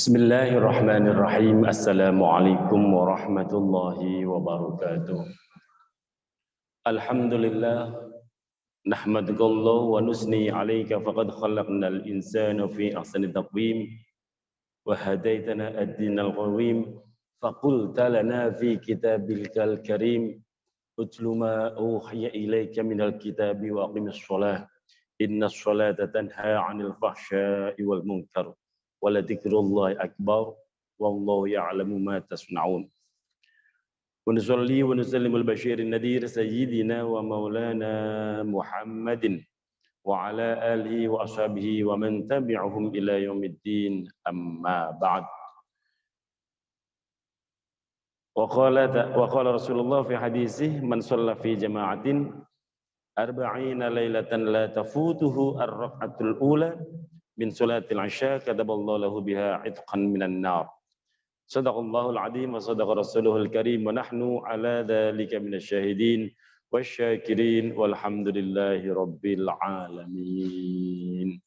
Bismillahirrahmanirrahim. Assalamualaikum warahmatullahi wabarakatuh. Alhamdulillah, nahmadukallah wa nusni alaika faqad khalaqnal insana fi ahsani taqwim wa hadaitana ad-dinal qawim faqulta lana fi kitabilkal karim utlu ma uhiya ilaika minal kitabi wa aqimis shalah innas salata tanha 'anil fahsya'i wal munkar wala dzikrullahi akbar wallahu ya'lamu ma tasna'un. Wa nusalli wa nusallimu al-basyirin nadhir sayyidina wa maulana Muhammadin wa ala alihi wa ashabihi wa man tabi'ahum ila yaumiddin amma ba'd. Wa qala Rasulullah fi hadisih man shalla fi jama'atin arba'ina lailatan la tafutuhu ar-rak'atul ula min salatil isya kataballahu lahu biha itqan minan nar. Sadaqallahul azim wa sadaqa rasuluhul karim wa nahnu ala dzalika minasyahidin wasyakirin walhamdulillahi rabbil alamin.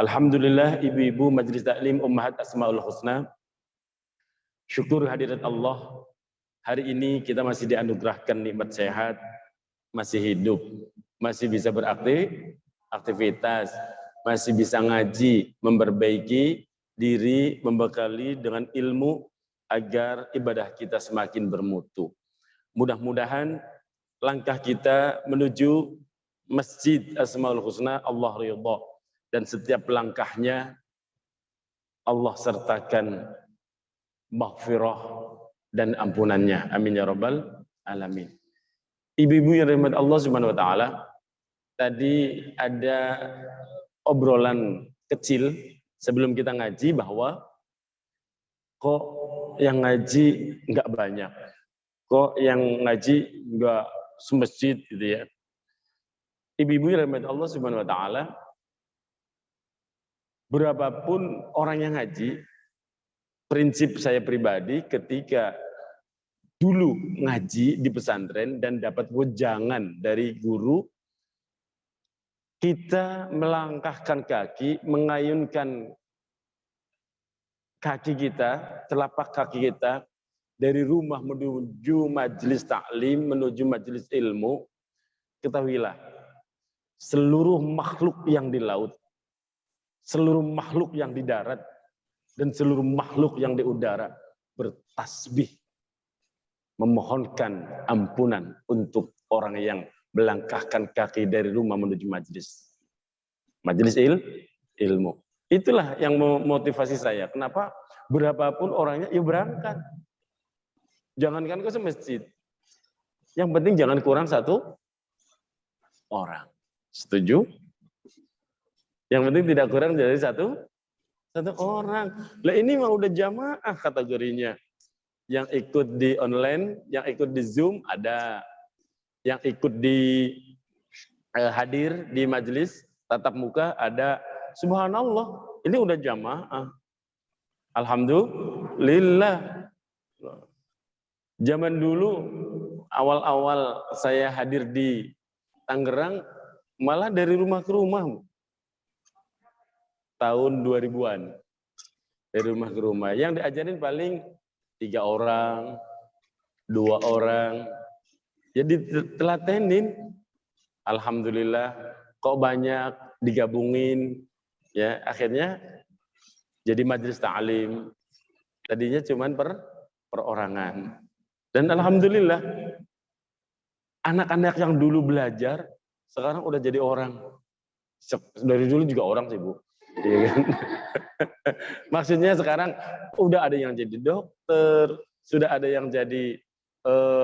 Alhamdulillah ibu-ibu Majelis Taklim Ummahat Asmaul Husna. Syukur hadirat Allah. Hari ini kita masih dianugerahkan nikmat sehat, masih hidup, masih bisa beraktivitas, masih bisa ngaji, memperbaiki diri, membekali dengan ilmu agar ibadah kita semakin bermutu. Mudah-mudahan langkah kita menuju Masjid Asmaul Husna Allah ridha dan setiap langkahnya Allah sertakan maghfirah dan ampunannya. Amin ya rabbal alamin. Ibu-ibu yang dirahmati Allah Subhanahu wa taala, tadi ada obrolan kecil sebelum kita ngaji bahwa kok yang ngaji nggak banyak, kok yang ngaji nggak semasjid gitu ya. Ibu-ibu yang dirahmati Allah Subhanahu wa taala, berapapun orang yang ngaji, prinsip saya pribadi ketika dulu ngaji di pesantren dan dapat wejangan dari guru, kita melangkahkan kaki, mengayunkan kaki kita, telapak kaki kita dari rumah menuju majelis taklim, menuju majelis ilmu. Ketahuilah, seluruh makhluk yang di laut, seluruh makhluk yang di darat, dan seluruh makhluk yang di udara bertasbih, memohonkan ampunan untuk orang yang melangkahkan kaki dari rumah menuju majelis ilmu. Itulah yang memotivasi saya. Kenapa? Berapapun orangnya, ya berangkat. Jangankan ke masjid. Yang penting jangan kurang satu orang. Setuju? Yang penting tidak kurang dari satu orang. Lah ini mah udah jamaah kategorinya. Yang ikut di online, yang ikut di Zoom ada. Yang ikut di hadir di majelis tatap muka ada. Subhanallah, ini udah jamaah. Alhamdulillah. Zaman dulu awal-awal saya hadir di Tangerang malah dari rumah ke rumah. Tahun 2000-an. Dari rumah ke rumah. Yang diajarin paling 3 orang, 2 orang. Jadi telatenin, alhamdulillah, kok banyak digabungin, ya akhirnya jadi majelis ta'lim. Tadinya cuman perorangan. Dan alhamdulillah, anak-anak yang dulu belajar, sekarang udah jadi orang. Dari dulu juga orang sih, Bu. Ya kan? Maksudnya sekarang udah ada yang jadi dokter, sudah ada yang jadi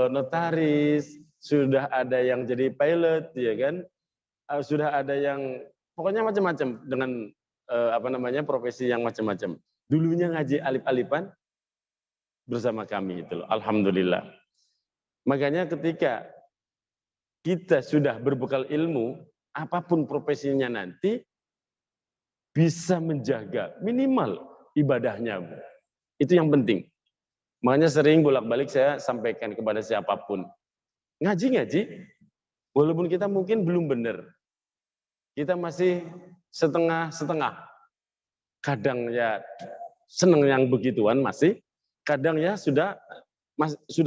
notaris, sudah ada yang jadi pilot, ya kan? Sudah ada yang pokoknya macam-macam dengan profesi yang macam-macam. Dulunya ngaji alif-alifan bersama kami itu loh. Alhamdulillah. Makanya ketika kita sudah berbekal ilmu, apapun profesinya nanti bisa menjaga minimal ibadahnya. Itu yang penting. Makanya sering bolak-balik saya sampaikan kepada siapapun. Ngaji-ngaji, walaupun kita mungkin belum benar. Kita masih setengah-setengah. Kadang ya seneng yang begituan masih, kadang ya sudah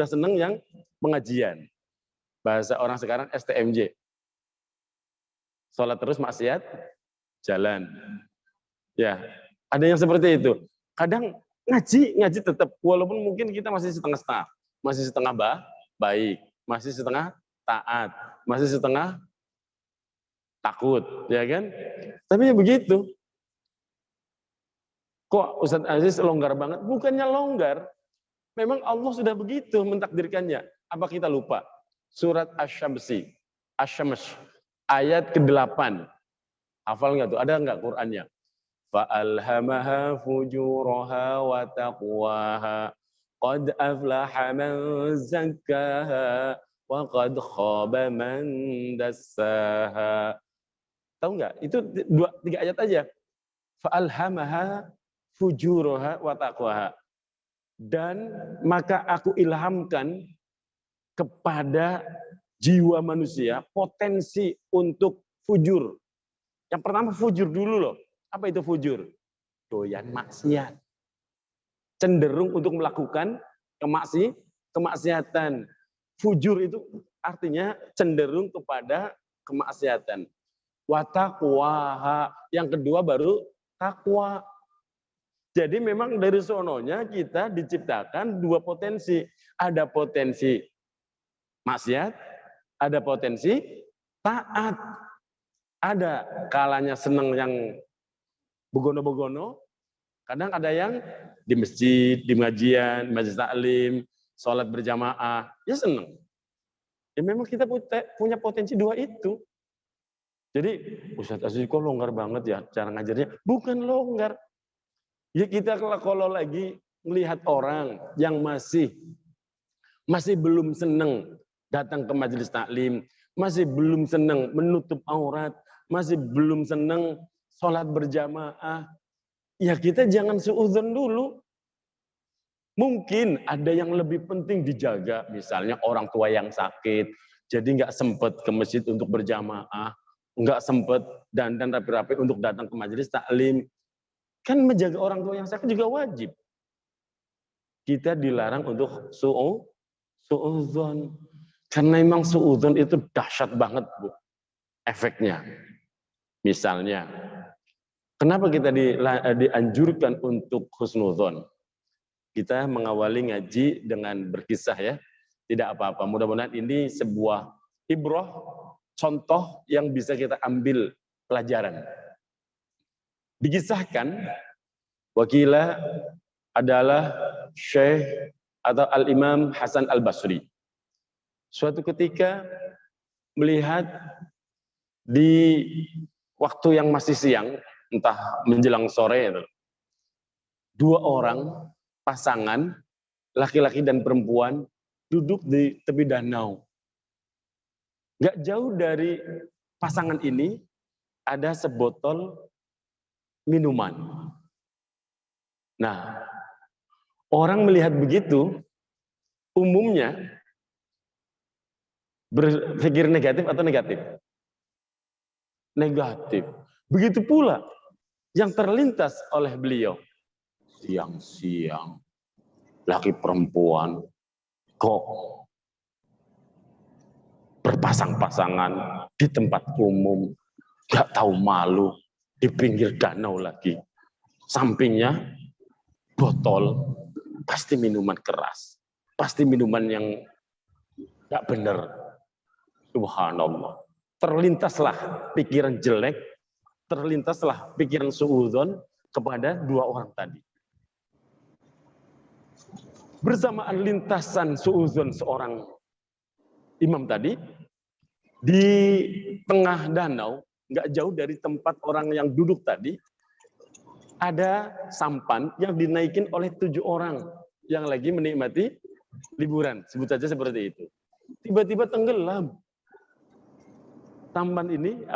seneng yang pengajian. Bahasa orang sekarang STMJ. Sholat terus maksiat, jalan. Ya, ada yang seperti itu. Kadang ngaji tetap, walaupun mungkin kita masih setengah-setengah, masih setengah baik, masih setengah taat, masih setengah takut, ya kan? Tapi ya begitu. Kok Ustadz Aziz longgar banget? Bukannya longgar, memang Allah sudah begitu mentakdirkannya. Apa kita lupa? Surat Asy-Syamsi, ayat ke-8. Hafal nggak tuh? Ada nggak Qur'annya? فَأَلْهَمَهَا فُجُورَهَا وَتَقْوَاهَا قَدْ أَفْلَحَ مَنْ زَكَّاهَا وَقَدْ خَابَ مَنْ دَسَّاهَا. Tahu nggak? Itu 3 ayat aja. فَأَلْهَمَهَا فُجُورَهَا وَتَقْوَاهَا. Dan maka aku ilhamkan kepada jiwa manusia potensi untuk fujur. Yang pertama fujur dulu loh. Apa itu fujur? Doyan maksiat. Cenderung untuk melakukan kemaksiatan. Fujur itu artinya cenderung kepada kemaksiatan. Wataqwaha. Yang kedua baru takwa. Jadi memang dari sononya kita diciptakan 2 potensi. Ada potensi maksiat, ada potensi taat. Ada kalanya senang yang begono-begono, kadang ada yang di masjid, di pengajian, majelis taklim, sholat berjamaah, ya senang. Ya memang kita punya potensi 2 itu. Jadi, Ustadz Aziz kok longgar banget ya cara ngajarnya? Bukan longgar. Ya kita kalau lagi melihat orang yang masih belum senang datang ke majelis taklim, masih belum senang menutup aurat, masih belum senang sholat berjamaah, ya kita jangan suudzon dulu. Mungkin ada yang lebih penting dijaga, misalnya orang tua yang sakit, jadi nggak sempat ke masjid untuk berjamaah, nggak sempat dandan rapi-rapi untuk datang ke majelis taklim. Kan menjaga orang tua yang sakit juga wajib. Kita dilarang untuk suudzon. Karena memang suudzon itu dahsyat banget, Bu, efeknya. Misalnya, kenapa kita dianjurkan untuk husnudzon? Kita mengawali ngaji dengan berkisah ya. Tidak apa-apa, mudah-mudahan ini sebuah ibrah, contoh yang bisa kita ambil pelajaran. Dikisahkan, wakila adalah Syekh atau Al-Imam Hasan Al-Basri. Suatu ketika melihat di waktu yang masih siang, entah menjelang sore, 2 orang pasangan, laki-laki dan perempuan, duduk di tepi danau. Gak jauh dari pasangan ini, ada sebotol minuman. Nah, orang melihat begitu, umumnya berpikir negatif atau negatif? Negatif. Begitu pula yang terlintas oleh beliau. Siang-siang, laki perempuan, kok berpasang-pasangan di tempat umum, gak tahu malu, di pinggir danau lagi. Sampingnya botol, pasti minuman keras, pasti minuman yang gak benar. Subhanallah. Terlintaslah pikiran jelek, terlintaslah pikiran suudzon kepada 2 orang tadi. Bersamaan lintasan suudzon seorang imam tadi, di tengah danau, nggak jauh dari tempat orang yang duduk tadi, ada sampan yang dinaikin oleh 7 orang yang lagi menikmati liburan, sebut saja seperti itu. Tiba-tiba tenggelam. Sampan ini,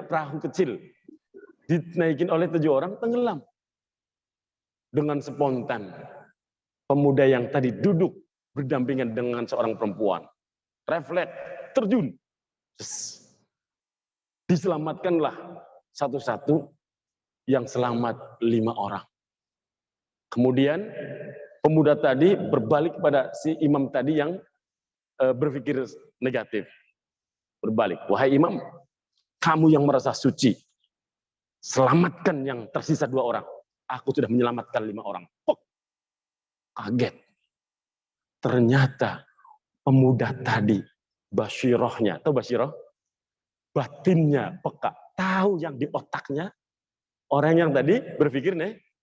perahu kecil, dinaikin oleh 7 orang, tenggelam. Dengan spontan, pemuda yang tadi duduk berdampingan dengan seorang perempuan, refleks, terjun. Diselamatkanlah satu-satu, yang selamat 5 orang. Kemudian pemuda tadi berbalik kepada si imam tadi yang berpikir negatif. Berbalik, wahai imam, kamu yang merasa suci, selamatkan yang tersisa 2 orang. Aku sudah menyelamatkan 5 orang. Pok, kaget. Ternyata pemuda tadi, basyirohnya, atau basyiroh, batinnya peka, tahu yang di otaknya, orang yang tadi berpikir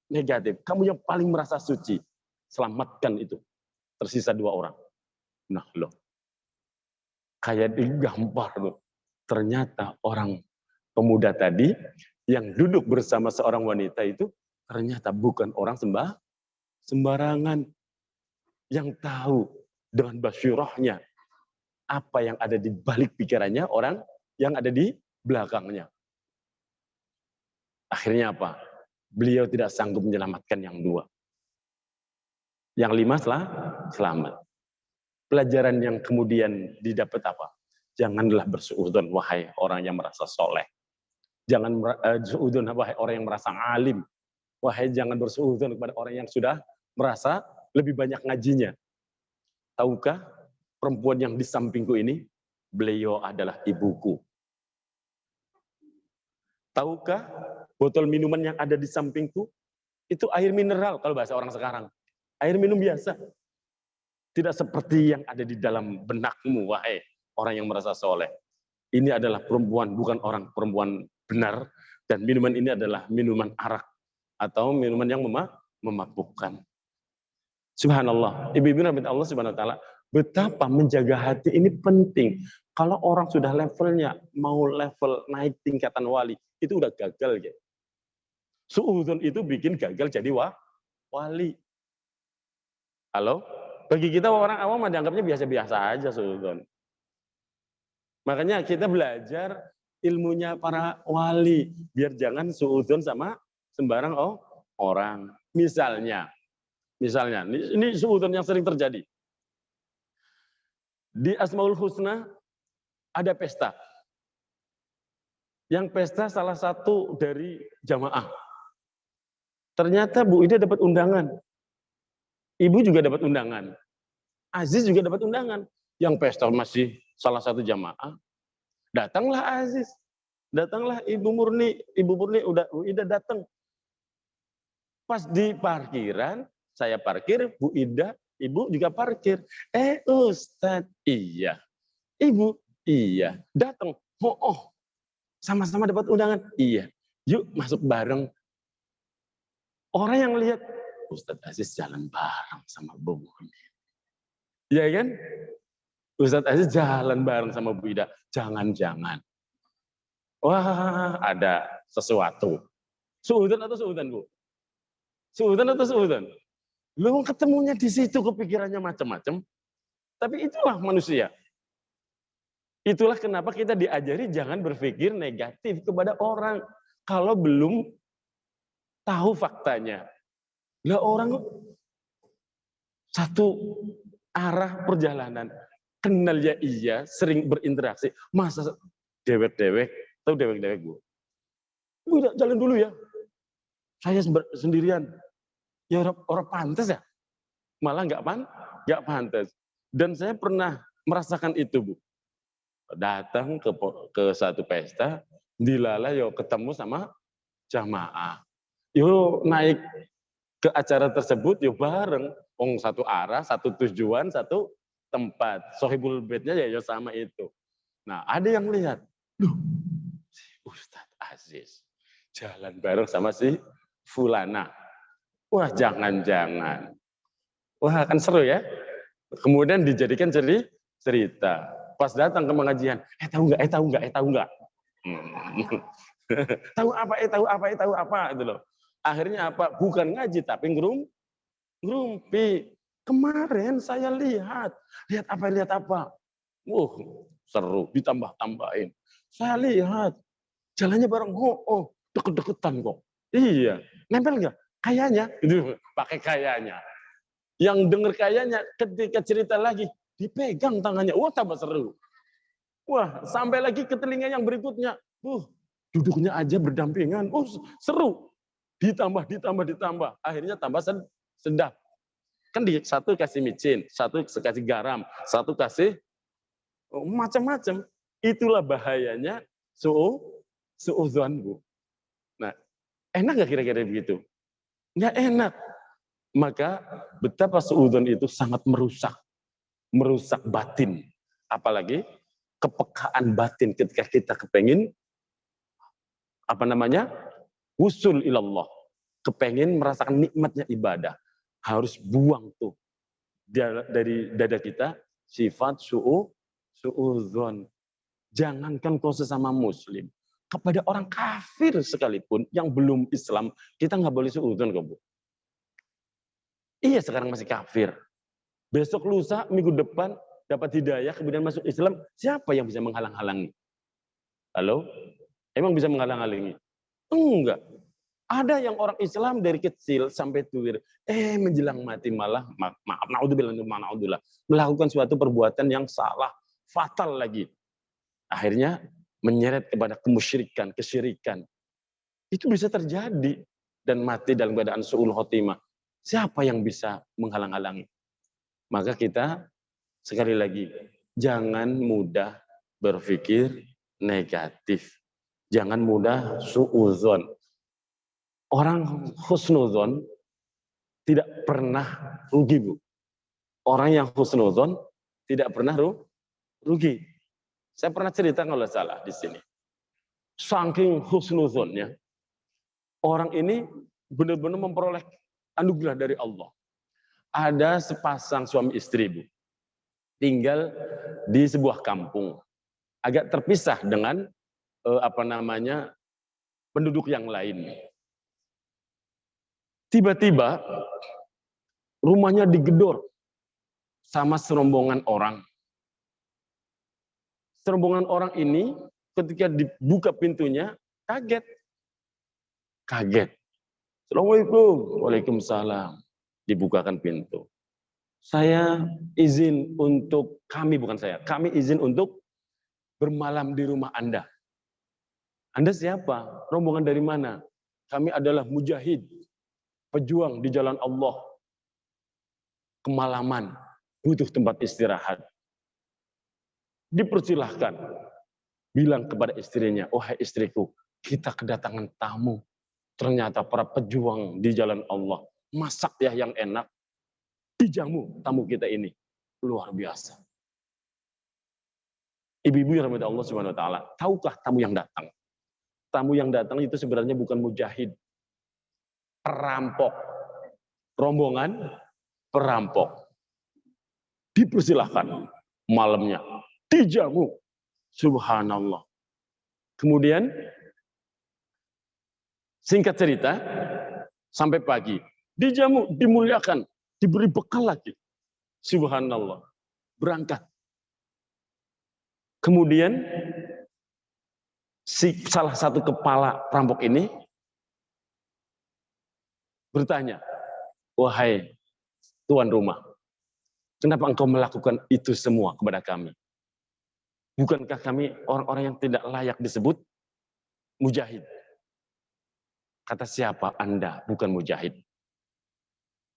negatif. Kamu yang paling merasa suci, selamatkan itu. Tersisa 2 orang. Nah loh, kayak digampar loh. Ternyata orang pemuda tadi yang duduk bersama seorang wanita itu ternyata bukan orang sembarangan. Yang tahu dengan basyirahnya apa yang ada di balik pikirannya orang yang ada di belakangnya. Akhirnya apa? Beliau tidak sanggup menyelamatkan yang 2. Yang 5 selamat. Pelajaran yang kemudian didapat apa? Janganlah bersuudzon wahai orang yang merasa soleh. Jangan bersuudzon wahai orang yang merasa alim. Wahai jangan bersuudzon kepada orang yang sudah merasa lebih banyak ngajinya. Tahukah perempuan yang di sampingku ini, beliau adalah ibuku. Tahukah botol minuman yang ada di sampingku, itu air mineral kalau bahasa orang sekarang. Air minum biasa. Tidak seperti yang ada di dalam benakmu, wahai orang yang merasa soleh. Ini adalah perempuan, bukan orang perempuan benar. Dan minuman ini adalah minuman arak. Atau minuman yang memabukkan. Subhanallah, ibu-ibu rahmat Allah subhanahu wa ta'ala, betapa menjaga hati ini penting. Kalau orang sudah levelnya, mau level naik tingkatan wali, itu udah gagal. Ya. Suudzon itu bikin gagal jadi wali. Halo? Bagi kita orang awam dianggapnya biasa-biasa aja suudzon. Makanya kita belajar ilmunya para wali, biar jangan suudzon sama sembarang orang. Misalnya, ini suudzon yang sering terjadi. Di Asmaul Husna ada pesta. Yang pesta salah satu dari jamaah. Ternyata Bu Ida dapat undangan. Ibu juga dapat undangan. Aziz juga dapat undangan. Yang pesta masih salah satu jamaah. Datanglah Aziz. Datanglah Ibu Murni. Ibu Murni Bu Ida datang. Pas di parkiran, saya parkir, Bu Ida, Ibu juga parkir. Ustadz, iya. Ibu, iya. Datang, sama-sama dapat undangan. Iya. Yuk masuk bareng. Orang yang lihat, Ustadz Aziz jalan bareng sama Bu Murni. Iya kan? Ustadz Aziz jalan bareng sama Bu Ida. Jangan-jangan. Wah, ada sesuatu. Suudzon atau suudzon, Bu? Suudzon atau suudzon? Lu ketemunya di situ kepikirannya macam-macam. Tapi itulah manusia. Itulah kenapa kita diajari jangan berpikir negatif kepada orang kalau belum tahu faktanya. Lah orang satu arah perjalanan, kenal ya iya, sering berinteraksi, masa dewek-dewek, tahu dewek-dewek Bu? Udah jalan dulu ya. Saya sendirian. Ya orang pantas ya. Malah nggak pantas. Dan saya pernah merasakan itu, Bu. Datang ke satu pesta, dilala yo ketemu sama jamaah. Yo naik ke acara tersebut yo bareng, satu arah, satu tujuan, satu tempat. Sohibul baitnya ya sama itu. Nah, ada yang lihat, loh, si Ustadz Aziz jalan bareng sama si Fulana. Wah, jangan-jangan. Wah, akan seru ya. Kemudian dijadikan cerita. Pas datang ke pengajian, tahu nggak? Tahu apa, itu loh. Akhirnya apa? Bukan ngaji, tapi ngerumpi. Kemarin saya lihat apa? Seru, ditambah-tambahin. Saya lihat, jalannya bareng, deket-deketan kok. Iya, nempel nggak? Kayaknya, itu pakai kayaknya. Yang dengar kayaknya ketika cerita lagi, dipegang tangannya, tambah seru. Wah, sampai lagi ke telinga yang berikutnya, duduknya aja berdampingan, seru. Ditambah. Akhirnya tambah sedap. Kan satu kasih micin, satu kasih garam, satu kasih macam-macam. Itulah bahayanya suudzon, Bu. Nah, enak nggak kira-kira begitu? Nggak enak. Maka betapa suudzon itu sangat merusak batin. Apalagi kepekaan batin ketika kita kepengin wusul ilallah, kepengin merasakan nikmatnya ibadah, harus buang tuh dari dada kita sifat suudzon. Jangankan kau sesama muslim, kepada orang kafir sekalipun yang belum Islam, kita nggak boleh suudzon, kok, Bu. Iya, sekarang masih kafir. Besok lusa, minggu depan dapat hidayah, kemudian masuk Islam, siapa yang bisa menghalang-halangi? Halo? Emang bisa menghalang-halangi? Enggak. Ada yang orang Islam dari kecil sampai tua, menjelang mati malah, maaf, naudzubillah, melakukan suatu perbuatan yang salah, fatal lagi. Akhirnya menyeret kepada kemusyrikan, kesyirikan. Itu bisa terjadi dan mati dalam keadaan su'ul khotimah. Siapa yang bisa menghalang-halangi? Maka kita sekali lagi jangan mudah berpikir negatif. Jangan mudah suudzon. Orang husnudzon tidak pernah rugi, Bu. Orang yang husnudzon tidak pernah rugi. Saya pernah cerita kalau salah di sini. Saking husnudzonnya, orang ini benar-benar memperoleh anugerah dari Allah. Ada sepasang suami istri, Bu, tinggal di sebuah kampung, agak terpisah dengan penduduk yang lain. Tiba-tiba rumahnya digedor sama serombongan orang. Serombongan orang ini ketika dibuka pintunya kaget. Assalamualaikum. Waalaikumsalam. Dibukakan pintu. Kami izin untuk bermalam di rumah Anda. Anda siapa? Rombongan dari mana? Kami adalah mujahid, pejuang di jalan Allah. Kemalaman, butuh tempat istirahat. Dipersilahkan. Bilang kepada istrinya, wahai istriku, kita kedatangan tamu. Ternyata para pejuang di jalan Allah. Masak ya yang enak. Dijamu tamu kita ini. Luar biasa. Ibu-ibu yang rahmati Allah Subhanahu wa taala, tahukah tamu yang datang? Tamu yang datang itu sebenarnya bukan mujahid. Perampok. Rombongan perampok. Dipersilahkan malamnya. Dijamu. Subhanallah. Kemudian singkat cerita, sampai pagi. Dijamu, dimuliakan, diberi bekal lagi. Subhanallah. Berangkat. Kemudian salah satu kepala perampok ini bertanya, wahai tuan rumah, kenapa engkau melakukan itu semua kepada kami? Bukankah kami orang-orang yang tidak layak disebut mujahid? Kata siapa? Anda bukan mujahid.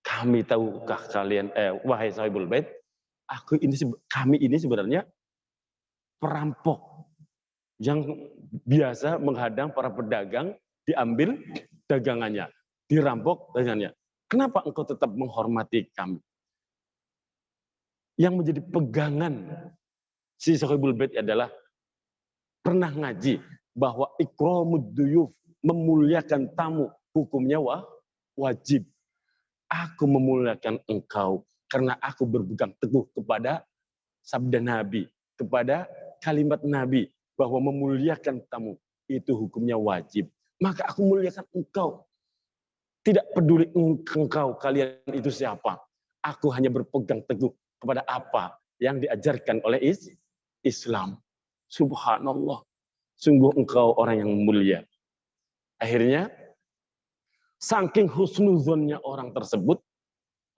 Kami tahukah kalian, wahai sahibul bait, kami ini sebenarnya perampok yang biasa menghadang para pedagang, diambil dagangannya, dirampok dagangannya. Kenapa engkau tetap menghormati kami? Yang menjadi pegangan si sahibul bait adalah pernah ngaji bahwa ikramud duyuf, memuliakan tamu, hukumnya wajib. Aku memuliakan engkau karena aku berpegang teguh kepada sabda Nabi, kepada kalimat Nabi bahwa memuliakan tamu itu hukumnya wajib. Maka aku muliakan engkau. Tidak peduli engkau, kalian itu siapa. Aku hanya berpegang teguh kepada apa yang diajarkan oleh Islam. Subhanallah. Sungguh engkau orang yang mulia. Akhirnya, saking husnuzonnya orang tersebut,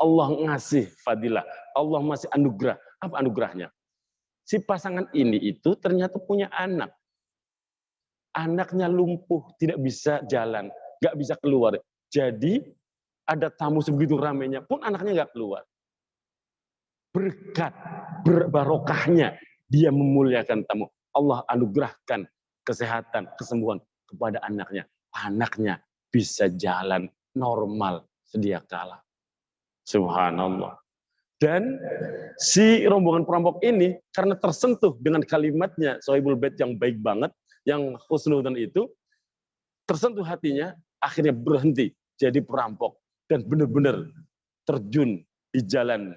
Allah ngasih fadilah. Allah masih anugerah. Apa anugerahnya? Si pasangan ini itu ternyata punya anak. Anaknya lumpuh, tidak bisa jalan, nggak bisa keluar. Jadi ada tamu sebegitu ramainya pun anaknya nggak keluar. Berkat, barokahnya dia memuliakan tamu. Allah anugerahkan kesehatan, kesembuhan kepada anaknya. Anaknya bisa jalan normal sedia kala. Subhanallah. Dan si rombongan perampok ini karena tersentuh dengan kalimatnya Sohibul Bait yang baik banget, yang husnudzon itu, tersentuh hatinya, akhirnya berhenti jadi perampok dan benar-benar terjun di jalan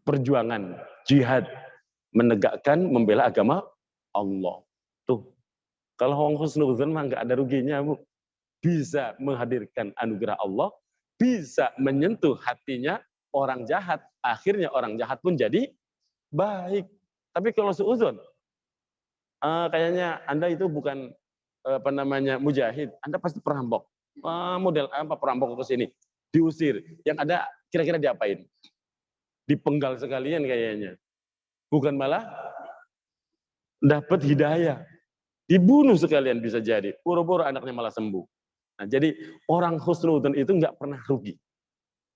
perjuangan jihad menegakkan membela agama Allah. Tuh, kalau orang husnudzon mah nggak ada ruginya, Bu. Bisa menghadirkan anugerah Allah, bisa menyentuh hatinya orang jahat, akhirnya orang jahat pun jadi baik. Tapi kalau suudzon, kayaknya Anda itu bukan mujahid, Anda pasti perampok. Model apa perampok ke sini? Diusir. Yang ada kira-kira diapain? Dipenggal sekalian kayaknya. Bukan malah dapat hidayah. Dibunuh sekalian bisa jadi. Boro-boro anaknya malah sembuh. Nah, jadi orang husnudzon itu nggak pernah rugi.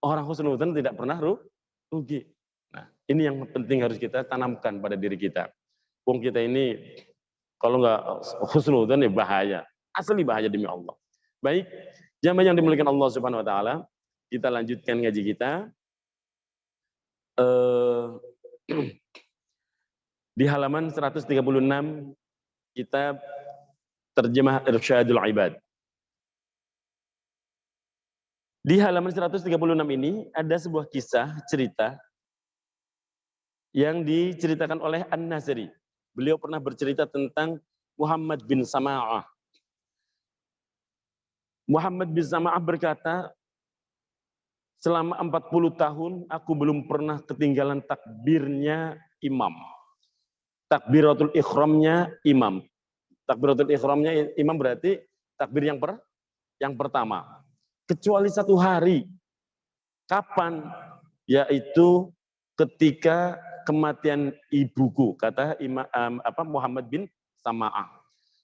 Orang husnudzon tidak pernah rugi. Nah, ini yang penting harus kita tanamkan pada diri kita. Wong kita ini kalau nggak husnudzon ya bahaya. Asli bahaya demi Allah. Baik, jamaah yang dimuliakan Allah Subhanahu wa taala, kita lanjutkan ngaji kita. Di halaman 136 kitab Terjemah Irsyadul Ibad. Di halaman 136 ini ada sebuah kisah cerita yang diceritakan oleh An-Nasri. Beliau pernah bercerita tentang Muhammad bin Sama'ah. Muhammad bin Sama'ah berkata, selama 40 tahun aku belum pernah ketinggalan takbirnya imam. Takbiratul ikhramnya imam. Takbiratul ikhramnya imam berarti takbir yang pertama. Kecuali satu hari. Kapan? Yaitu ketika kematian ibuku, kata Muhammad bin Sama'ah.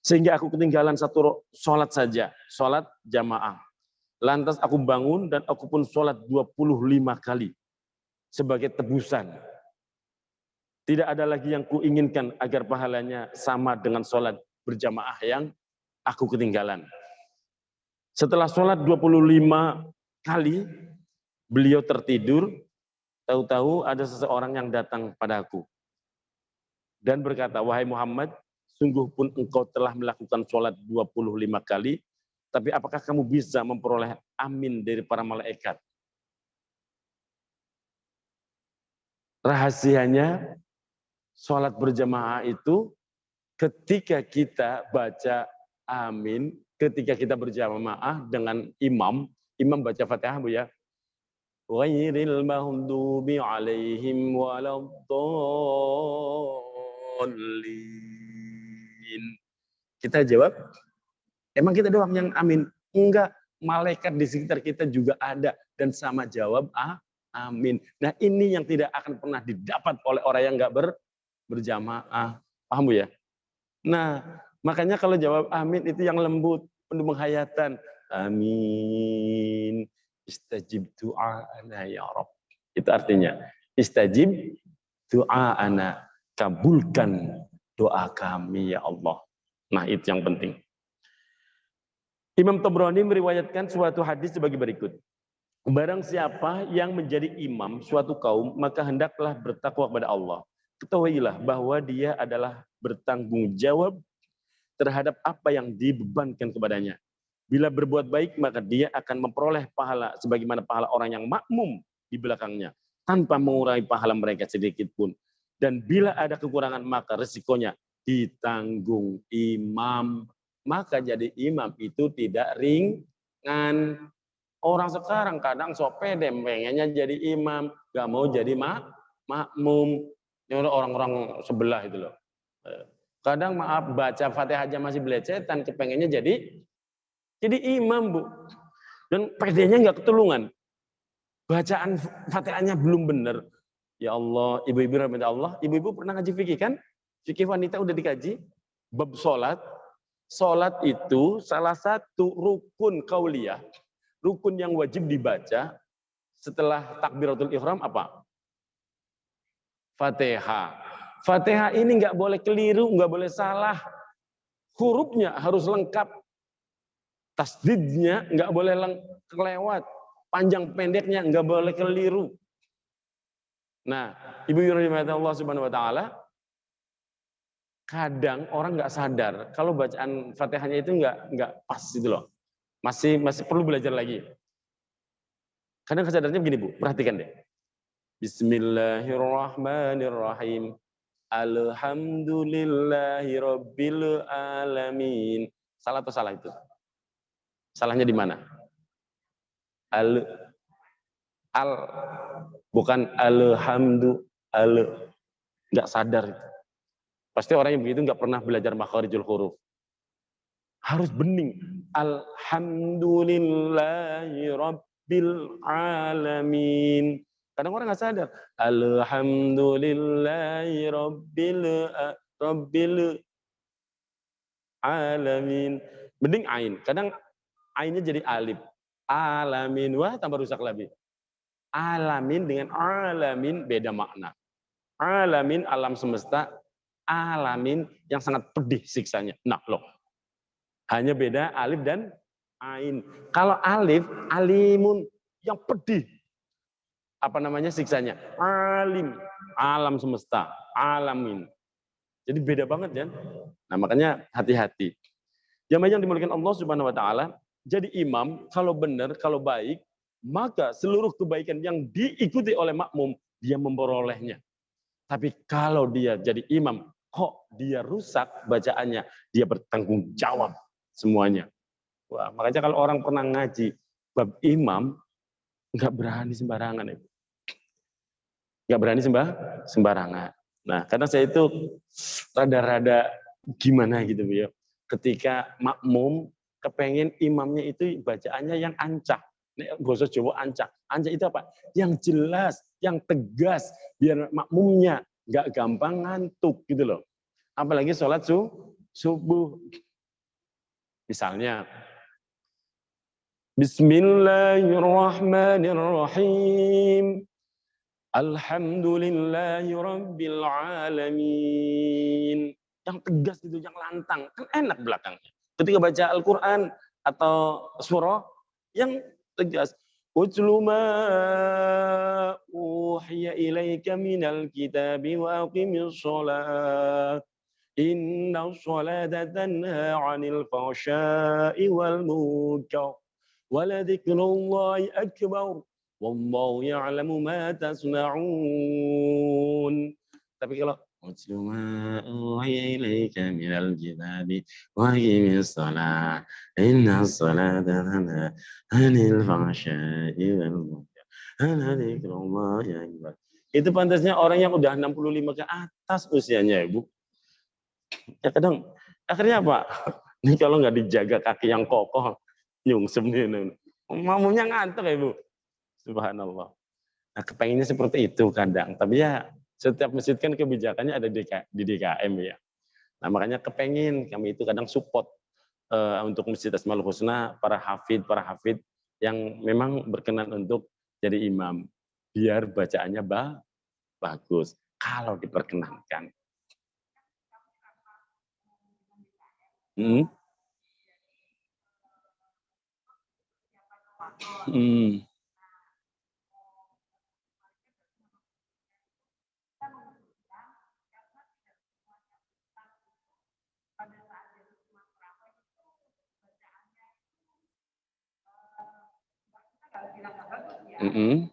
Sehingga aku ketinggalan satu sholat saja, sholat jamaah. Lantas aku bangun dan aku pun sholat 25 kali sebagai tebusan. Tidak ada lagi yang kuinginkan agar pahalanya sama dengan sholat berjamaah yang aku ketinggalan. Setelah sholat 25 kali, beliau tertidur, tahu-tahu ada seseorang yang datang padaku. Dan berkata, wahai Muhammad, sungguh pun engkau telah melakukan sholat 25 kali, tapi apakah kamu bisa memperoleh amin dari para malaikat? Rahasianya, sholat berjamaah itu ketika kita baca amin, ketika kita berjamaah dengan imam baca Fatihah, Bu ya. Ghairil maghdubi alaihim waladdallin. Kita jawab, emang kita doang yang amin? Enggak, malaikat di sekitar kita juga ada dan sama jawab amin. Nah, ini yang tidak akan pernah didapat oleh orang yang enggak berjamaah. Paham, Bu ya? Nah, makanya kalau jawab amin itu yang lembut, penuh penghayatan. Amin. Istajib du'ana ya Rabb. Itu artinya, istajib du'ana. Kabulkan doa kami ya Allah. Nah, itu yang penting. Imam Tabrani meriwayatkan suatu hadis sebagai berikut. Barang siapa yang menjadi imam suatu kaum, maka hendaklah bertakwa kepada Allah. Ketahuilah bahwa dia adalah bertanggung jawab terhadap apa yang dibebankan kepadanya. Bila berbuat baik, maka dia akan memperoleh pahala sebagaimana pahala orang yang makmum di belakangnya, tanpa mengurangi pahala mereka sedikit pun. Dan bila ada kekurangan, maka resikonya ditanggung imam. Maka jadi imam itu tidak ringan. Orang sekarang kadang sok pede, pengennya jadi imam, gak mau jadi makmum. Ini orang-orang sebelah itu loh. Kadang maaf baca Fatihah aja masih belecetan, kepengennya jadi imam, Bu. Dan pedenya nggak ketulungan. Bacaan Fatihahnya belum benar. Ya Allah, ibu-ibu rahmat Allah, ibu-ibu pernah ngaji fikih kan? Fikih wanita udah dikaji. Bab sholat. Sholat itu salah satu rukun kauliyah. rukun yang wajib dibaca setelah takbiratul ihram apa? Fatihah. Fatihah ini nggak boleh keliru, nggak boleh salah. Hurufnya harus lengkap. Tasdidnya nggak boleh kelewat. Panjang pendeknya nggak boleh keliru. Nah, Ibu rahimahullah Allah Subhanahu wa taala, kadang orang nggak sadar kalau bacaan Fatihahnya itu nggak pas gitu loh. Masih perlu belajar lagi. Kadang kesadarannya begini, Bu. Perhatikan deh. Bismillahirrahmanirrahim. Alhamdulillahirabbil alamin. Salah atau salah itu? Salahnya di mana? Al bukan nggak sadar itu. Pasti orang yang begitu nggak pernah belajar makharijul huruf. Harus bening. Alhamdulillahirabbil alamin. Kadang orang nggak sadar. Alhamdulillahirabbil alamin. Bening ain. Kadang ainnya jadi alif. Alamin. Wah, tambah rusak lagi. Alamin dengan alamin beda makna. Alamin alam semesta, alamin yang sangat pedih siksanya. Nah, loh. Hanya beda alif dan ain. Kalau alif, alimun yang pedih. Apa namanya siksanya? Alim, alam semesta, alamin. Jadi beda banget kan? Nah, makanya hati-hati. Jamaah yang dimuliakan Allah Subhanahu wa taala, jadi imam kalau benar, kalau baik, maka seluruh kebaikan yang diikuti oleh makmum dia memperolehnya. Tapi kalau dia jadi imam, kok dia rusak bacaannya, dia bertanggung jawab semuanya. Wah, makanya kalau orang pernah ngaji bab imam, nggak berani sembarangan. Nggak berani sembarangan. Nah, karena saya itu rada-rada gimana gitu ya. Ketika makmum kepengen imamnya itu bacaannya yang ancak. Bahasa Jawa ancak. Ancak itu apa? Yang jelas, yang tegas, biar makmumnya nggak gampang ngantuk gitu loh. Apalagi sholat subuh. Misalnya, Bismillahirrahmanirrahim. Alhamdulillahi rabbil alamin. Yang tegas gitu, yang lantang. Kan enak belakangnya. Ketika baca Al-Quran atau surah, yang tegas. Utlu ma uhiya ilaika minal kitabi wa aqimis sholat. Inna sholata tanha 'anil fahsya'i wal munkar. Waladhikrullahi akbar. Wallahu ya'lamu ma tasna'un. Tapi kalau utlu ma uhiya ilaika minal kitabi wa aqimis shalah inna sholata tanha 'anil fahsya'i wal munkar waladhikrullahi akbar. Itu pantasnya orang yang udah 65 ke atas usianya, Ibu. Ya kadang akhirnya apa? Ini kalau nggak dijaga kaki yang kokoh, nyungsep nih. Mamunya ngantuk ya, Bu. Subhanallah. Nah, kepenginnya seperti itu kadang. Tapi ya setiap masjid kan kebijakannya ada di DKM ya. Nah, makanya kepengin kami itu kadang support untuk Masjid Asmaul Husna, para hafid yang memang berkenan untuk jadi imam. Biar bacaannya bagus. Kalau diperkenankan. Hmm. Hmm. Mm-mm.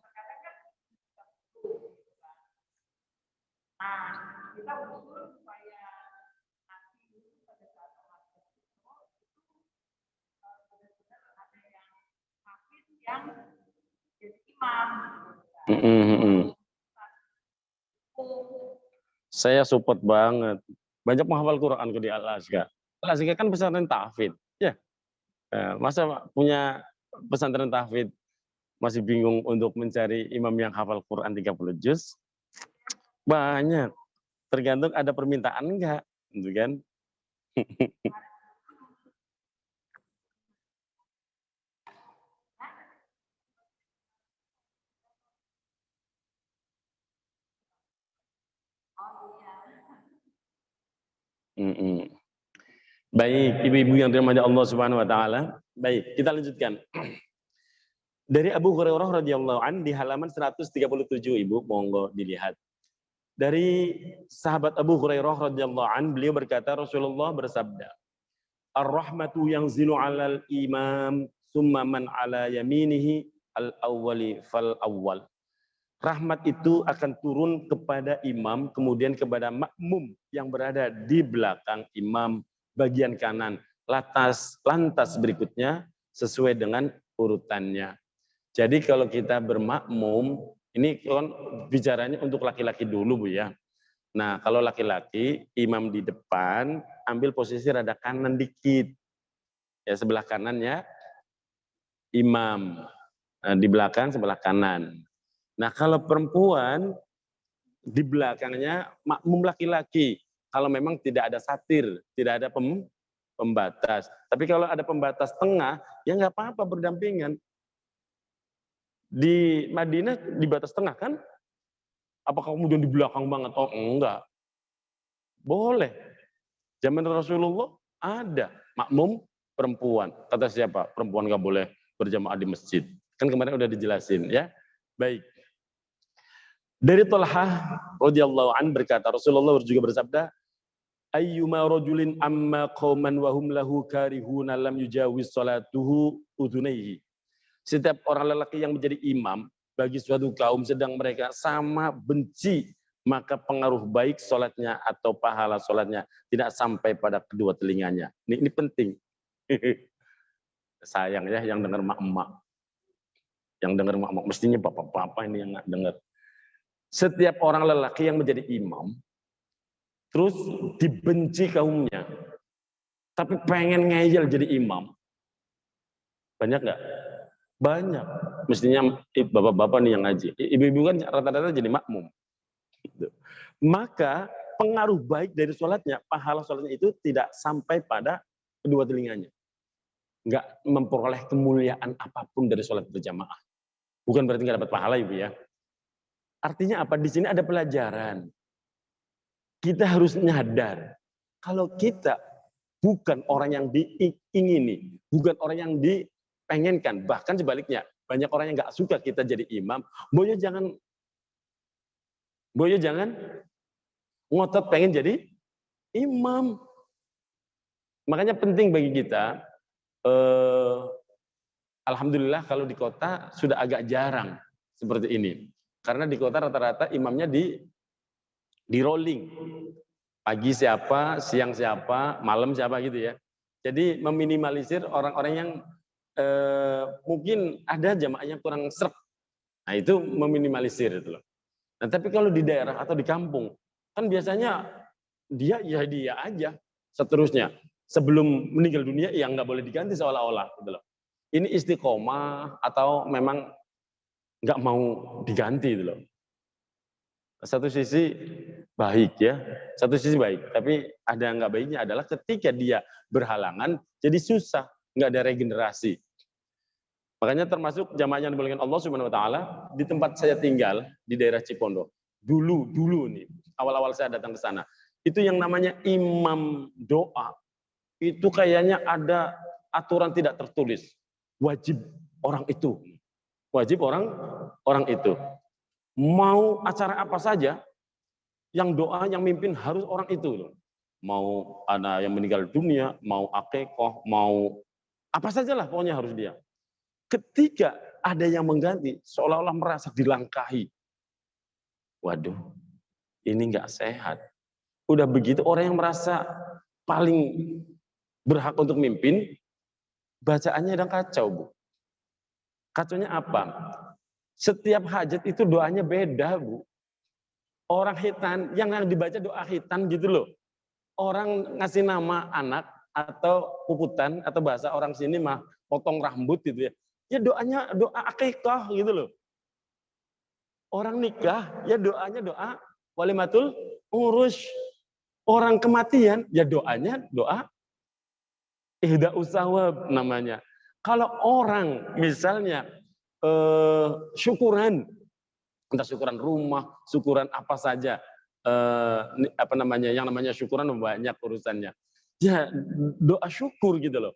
Mm-mm. Saya support banget. Banyak menghafal Quran di Al-Azhar. Al-Azhar kan pesantren tahfidz. Ya, masa punya pesantren tahfidz masih bingung untuk mencari imam yang hafal Quran 30 juz? Banyak. Tergantung ada permintaan enggak, gitu kan? Baik, ibu-ibu yang dirahmati Allah Subhanahu wa taala. Baik, kita lanjutkan. Dari Abu Hurairah radhiyallahu an di halaman 137, Ibu, monggo dilihat. Dari sahabat Abu Hurairah radhiyallahu an, beliau berkata, Rasulullah bersabda, "Ar-rahmatu yanzilu 'alal imam, summa man 'ala yaminihi al-awwali fal awwal." Rahmat itu akan turun kepada imam, kemudian kepada makmum yang berada di belakang imam bagian kanan. Lantas berikutnya sesuai dengan urutannya. Jadi kalau kita bermakmum, ini kan bicaranya untuk laki-laki dulu, Bu, ya. Nah, kalau laki-laki, imam di depan, ambil posisi rada kanan dikit. Ya, sebelah kanannya imam. Nah, di belakang sebelah kanan. Nah, kalau perempuan, di belakangnya makmum laki-laki. Kalau memang tidak ada satir, tidak ada pembatas. Tapi kalau ada pembatas tengah, ya nggak apa-apa berdampingan. Di Madinah di batas tengah kan? Apakah kemudian di belakang banget? Oh enggak. Boleh. Zaman Rasulullah ada makmum perempuan. Kata siapa? Perempuan nggak boleh berjamaah di masjid. Kan kemarin udah dijelasin ya. Baik. Dari Thalhah radhiyallahu an berkata, Rasulullah juga bersabda, ayyuma rajulin amma qauman wa hum lahu karihuna lam yujawiz salatuhu udhunaihi. Setiap orang lelaki yang menjadi imam bagi suatu kaum sedang mereka sama benci, maka pengaruh baik sholatnya atau pahala sholatnya tidak sampai pada kedua telinganya. Ini penting. Sayang ya yang dengar mak-mak. Yang dengar mak-mak mestinya bapak-bapak ini yang nggak dengar. Setiap orang lelaki yang menjadi imam terus dibenci kaumnya, tapi pengen ngeyel jadi imam. Banyak nggak? Banyak. Mestinya bapak-bapak nih yang ngaji. Ibu-ibu kan rata-rata jadi makmum. Maka pengaruh baik dari sholatnya, pahala sholatnya itu tidak sampai pada kedua telinganya. Nggak memperoleh kemuliaan apapun dari sholat berjamaah. Bukan berarti nggak dapat pahala, Ibu ya. Artinya apa? Di sini ada pelajaran. Kita harus nyadar kalau kita bukan orang yang diingini, bukan orang yang dipengenkan, bahkan sebaliknya banyak orang yang nggak suka kita jadi imam. Boyo jangan ngotot pengen jadi imam. Makanya penting bagi kita. Alhamdulillah kalau di kota sudah agak jarang seperti ini, karena di kota rata-rata imamnya di rolling. Pagi siapa, siang siapa, malam siapa gitu ya. Jadi meminimalisir orang-orang yang mungkin ada jamaahnya kurang serp. Nah itu meminimalisir itu loh. Nah tapi kalau di daerah atau di kampung, kan biasanya dia aja seterusnya. Sebelum meninggal dunia yang nggak boleh diganti seolah-olah gitu loh. Ini istiqomah atau memang nggak mau diganti gitu loh. Satu sisi baik ya, satu sisi baik. Tapi ada yang nggak baiknya adalah ketika dia berhalangan, jadi susah, nggak ada regenerasi. Makanya termasuk jamaah yang dimuliakan Allah Subhanahu Wa Taala di tempat saya tinggal di daerah Cipondo. Dulu nih, awal-awal saya datang ke sana, itu yang namanya imam doa. Itu kayaknya ada aturan tidak tertulis. Wajib orang itu. Wajib orang itu. Mau acara apa saja, yang doa, yang mimpin harus orang itu. Mau ada yang meninggal dunia, mau akikoh, mau apa sajalah pokoknya harus dia. Ketika ada yang mengganti, seolah-olah merasa dilangkahi. Waduh, ini nggak sehat. Udah begitu orang yang merasa paling berhak untuk mimpin, bacaannya udah kacau, Bu. Kacaunya apa? Setiap hajat itu doanya beda, Bu. Orang hitan, yang dibaca doa hitan gitu loh. Orang ngasih nama anak atau puputan, atau bahasa orang sini mah potong rambut gitu ya. Ya doanya doa akikah gitu loh. Orang nikah, ya doanya doa walimatul urus. Orang kematian, ya doanya doa ihda usawab namanya. Kalau orang misalnya syukuran, entah syukuran rumah, syukuran apa saja, apa namanya, yang namanya syukuran banyak urusannya. Ya doa syukur gitu loh.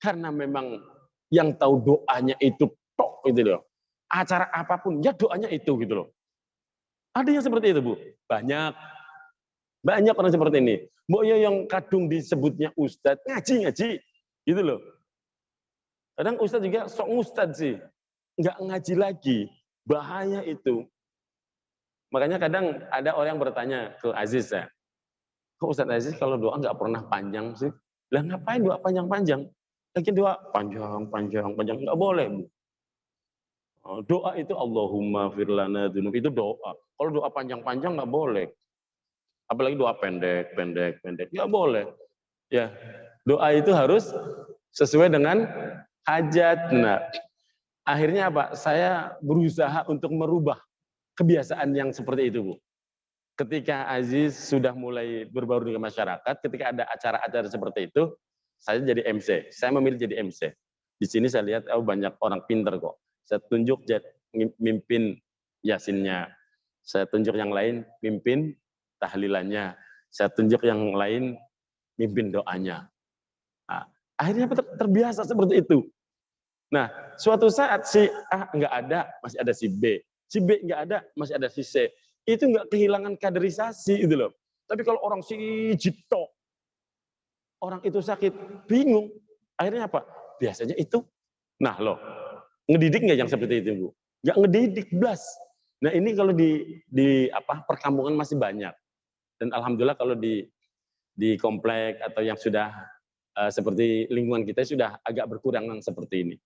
Karena memang yang tahu doanya itu tok gitu loh. Acara apapun ya doanya itu gitu loh. Ada yang seperti itu, Bu. Banyak. Banyak orang seperti ini. Mbok yo yang kadung disebutnya ustadz, ngaji-ngaji. Gitu loh. Kadang ustadz juga sok ustadz sih. Nggak ngaji lagi. Bahaya itu. Makanya kadang ada orang yang bertanya ke Aziz ya, kok Ustadz Aziz kalau doa nggak pernah panjang sih? Lah ngapain doa panjang-panjang? Lagi doa panjang, nggak boleh. Bu. Doa itu Allahumma firlana dunub, itu doa. Kalau doa panjang-panjang nggak boleh. Apalagi doa pendek, nggak boleh. Ya, doa itu harus sesuai dengan hajat. Nah, akhirnya apa? Saya berusaha untuk merubah kebiasaan yang seperti itu, Bu. Ketika Aziz sudah mulai berbaur dengan masyarakat, ketika ada acara-acara seperti itu, saya jadi MC. Saya memilih jadi MC. Di sini saya lihat banyak orang pinter kok. Saya tunjuk mimpin yasinnya. Saya tunjuk yang lain mimpin tahlilannya. Saya tunjuk yang lain mimpin doanya. Nah, akhirnya terbiasa seperti itu. Nah, suatu saat si A nggak ada, masih ada si B. Si B nggak ada, masih ada si C. Itu nggak kehilangan kaderisasi itu loh. Tapi kalau orang si jito, orang itu sakit, bingung. Akhirnya apa? Biasanya itu. Nah loh, ngedidik nggak yang seperti itu, Bu? Nggak ngedidik, blas. Nah ini kalau di perkampungan masih banyak. Dan alhamdulillah kalau di komplek atau yang sudah seperti lingkungan kita sudah agak berkurang seperti ini.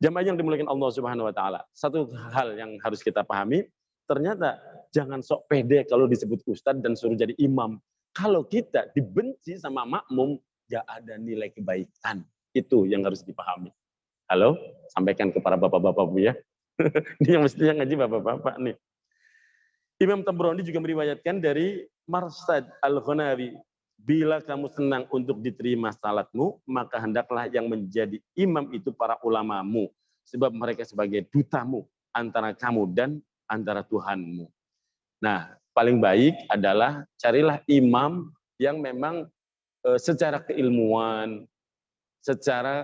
Jamaah yang dimuliakan Allah Subhanahu wa taala. Satu hal yang harus kita pahami, ternyata jangan sok pede kalau disebut ustadz dan suruh jadi imam. Kalau kita dibenci sama makmum, gak ada nilai kebaikan. Itu yang harus dipahami. Halo, sampaikan ke para bapak-bapak, Bu ya. Ini yang mestinya ngaji bapak-bapak nih. Imam Tabrani juga meriwayatkan dari Marsad Al-Ghanawi, bila kamu senang untuk diterima salatmu, maka hendaklah yang menjadi imam itu para ulamamu, sebab mereka sebagai dutamu antara kamu dan antara Tuhanmu. Nah, paling baik adalah carilah imam yang memang secara keilmuan, secara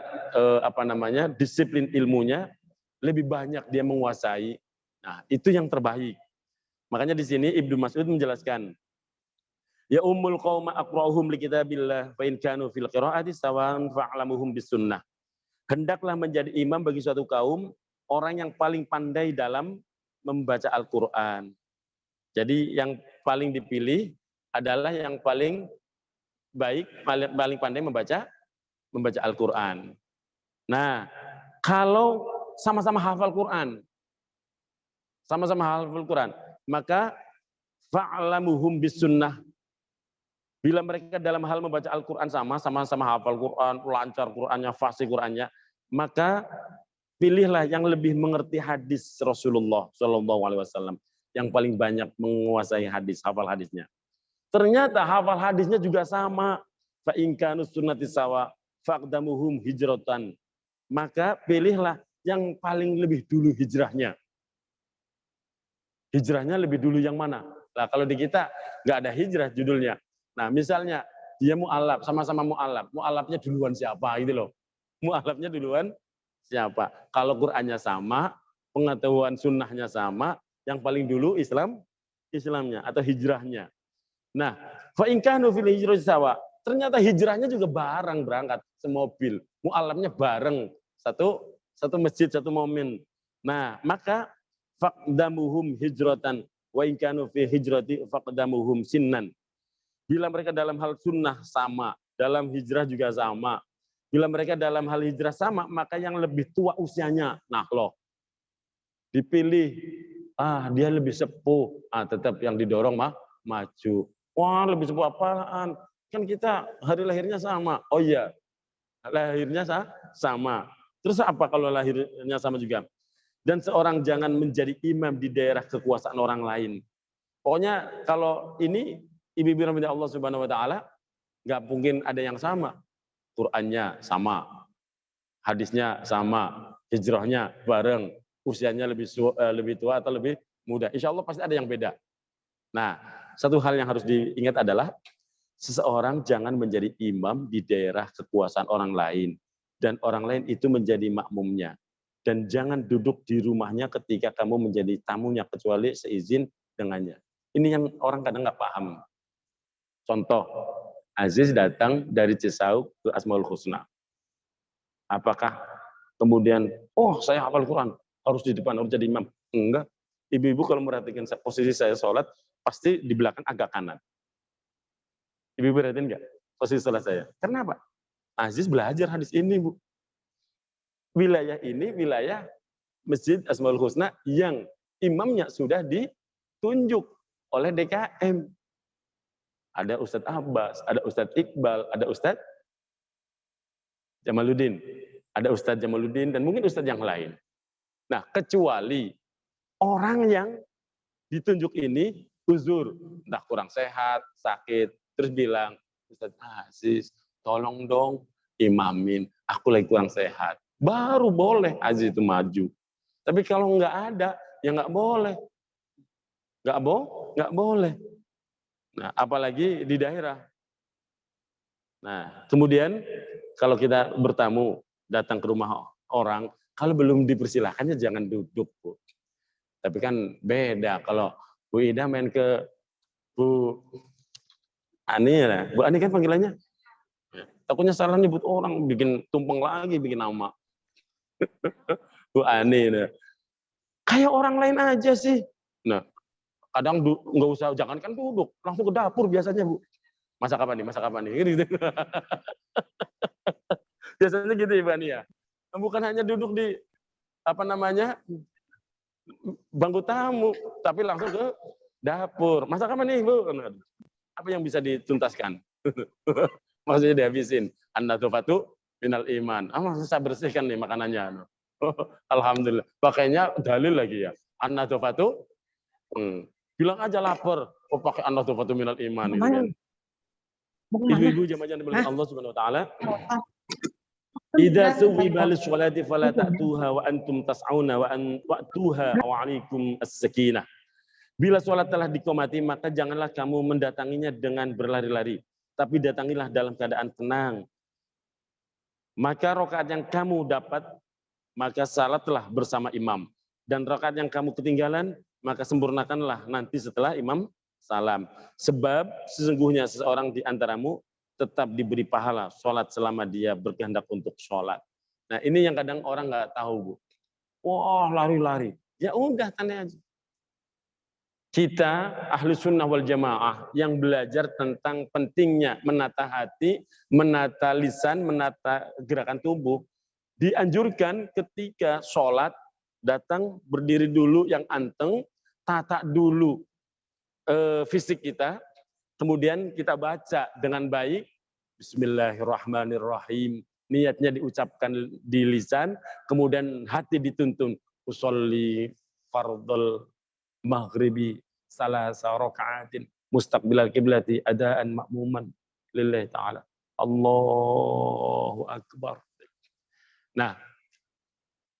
disiplin ilmunya lebih banyak dia menguasai. Nah, itu yang terbaik. Makanya di sini Ibnu Mas'ud menjelaskan, ya ummul qauma aqra'uhum li kitabillah fa in kanu fil qira'ati sawan fa'lamuhum bis sunnah. Hendaklah menjadi imam bagi suatu kaum orang yang paling pandai dalam membaca Al-Qur'an. Jadi yang paling dipilih adalah yang paling baik, paling pandai membaca Al-Qur'an. Nah, kalau sama-sama hafal Quran, maka fa'lamuhum bis sunnah. Bila mereka dalam hal membaca Al-Quran sama-sama hafal Quran, lancar Qurannya, fasih Qurannya, maka pilihlah yang lebih mengerti hadis Rasulullah SAW, yang paling banyak menguasai hadis, hafal hadisnya. Ternyata hafal hadisnya juga sama. Fa in kanu sunnati sawa faqdamuhum hijratan. Maka pilihlah yang paling lebih dulu hijrahnya. Hijrahnya lebih dulu yang mana? Nah, kalau di kita nggak ada hijrah judulnya. Nah, misalnya dia mu'alaf, sama-sama mu'alaf. Mu'alafnya duluan siapa gitu loh. Mu'alafnya duluan siapa? Kalau Qur'annya sama, pengetahuan sunnahnya sama, yang paling dulu Islamnya atau hijrahnya. Nah, fa in kanu fil hijrati sawa. Ternyata hijrahnya juga bareng berangkat semobil. Mu'alafnya bareng satu masjid, satu momen. Nah, maka faqdamuhum hijratan wa in kanu fi hijrati faqdamuhum sinnan. Bila mereka dalam hal sunnah sama, dalam hijrah juga sama. Bila mereka dalam hal hijrah sama, maka yang lebih tua usianya, nah loh, dipilih, dia lebih sepuh, tetap yang didorong maju. Wah, lebih sepuh apaan? Kan kita hari lahirnya sama. Oh iya, lahirnya sama. Terus apa kalau lahirnya sama juga? Dan seorang jangan menjadi imam di daerah kekuasaan orang lain. Pokoknya kalau ini ibu-ibu rahmatullah Allah Subhanahu wa taala, nggak mungkin ada yang sama. Qur'annya sama, hadisnya sama, hijrahnya bareng, usianya lebih tua atau lebih muda. Insya Allah pasti ada yang beda. Nah, satu hal yang harus diingat adalah seseorang jangan menjadi imam di daerah kekuasaan orang lain dan orang lain itu menjadi makmumnya. Dan jangan duduk di rumahnya ketika kamu menjadi tamunya kecuali seizin dengannya. Ini yang orang kadang nggak paham. Contoh, Aziz datang dari Cisauk ke Asmaul Husna. Apakah kemudian, oh saya hafal Quran, harus di depan, harus jadi imam? Enggak. Ibu-ibu kalau merhatikan posisi saya sholat, pasti di belakang agak kanan. Ibu perhatiin enggak posisi sholat saya? Kenapa? Aziz belajar hadis ini, Bu. Wilayah ini wilayah Masjid Asmaul Husna yang imamnya sudah ditunjuk oleh DKM. Ada Ustadz Abbas, ada Ustadz Iqbal, ada Ustadz Jamaluddin. Ada Ustadz Jamaluddin dan mungkin Ustadz yang lain. Nah, kecuali orang yang ditunjuk ini uzur, entah kurang sehat, sakit, terus bilang, Ustadz Aziz, tolong dong imamin, aku lagi kurang sehat. Baru boleh Aziz itu maju. Tapi kalau nggak ada, ya nggak boleh. Nggak boleh. Nah, apalagi di daerah. Nah, kemudian kalau kita bertamu, datang ke rumah orang, kalau belum dipersilahkan ya jangan duduk, Bu. Tapi kan beda kalau Bu Ida main ke Bu Ani, ya. Bu Ani kan panggilannya. Takutnya salah nyebut orang, bikin tumpeng lagi, bikin nama. Bu Ani. Nah. Kayak orang lain aja sih. Nah, kadang nggak usah, jangankan duduk, langsung ke dapur biasanya, Bu. Masak apa nih? Gitu. Biasanya gitu ya, Bu Ani ya. Bukan hanya duduk di bangku tamu, tapi langsung ke dapur. Masak apa nih, Bu? Apa yang bisa dituntaskan? Maksudnya dihabisin. An-nadhofatu minal iman. Maksudnya saya bersihkan nih makanannya. Alhamdulillah. Pakainya dalil lagi ya. An-nadhofatu, bilang aja lapar. Oh pakai an-nadhofatu minal iman. Gitu kan. Ibu-ibu jamaah yang dimuliakan Allah Subhanahu wa taala. Idza suwiba lis-sholati fala ta'tuha wa antum tas'auna wa wa'tuha wa 'alaikum as-sakinah. Bila sholat telah diqomati, maka janganlah kamu mendatanginya dengan berlari-lari, tapi datangilah dalam keadaan tenang. Maka rakaat yang kamu dapat, maka salatlah bersama imam. Dan rakaat yang kamu ketinggalan, maka sempurnakanlah nanti setelah imam salam. Sebab sesungguhnya seseorang di antaramu tetap diberi pahala sholat selama dia berkehendak untuk sholat. Nah ini yang kadang orang nggak tahu, Bu. Wah lari-lari. Ya udah tanya aja. Kita ahli sunnah wal jamaah yang belajar tentang pentingnya menata hati, menata lisan, menata gerakan tubuh, dianjurkan ketika sholat, datang berdiri dulu yang anteng, tata dulu fisik kita, kemudian kita baca dengan baik, Bismillahirrahmanirrahim, niatnya diucapkan di lisan, kemudian hati dituntun, usolli fardul maghribi salasa raka'atin mustaqbilal qiblati adaan ma'muman lillahi ta'ala. Allahu akbar. Nah,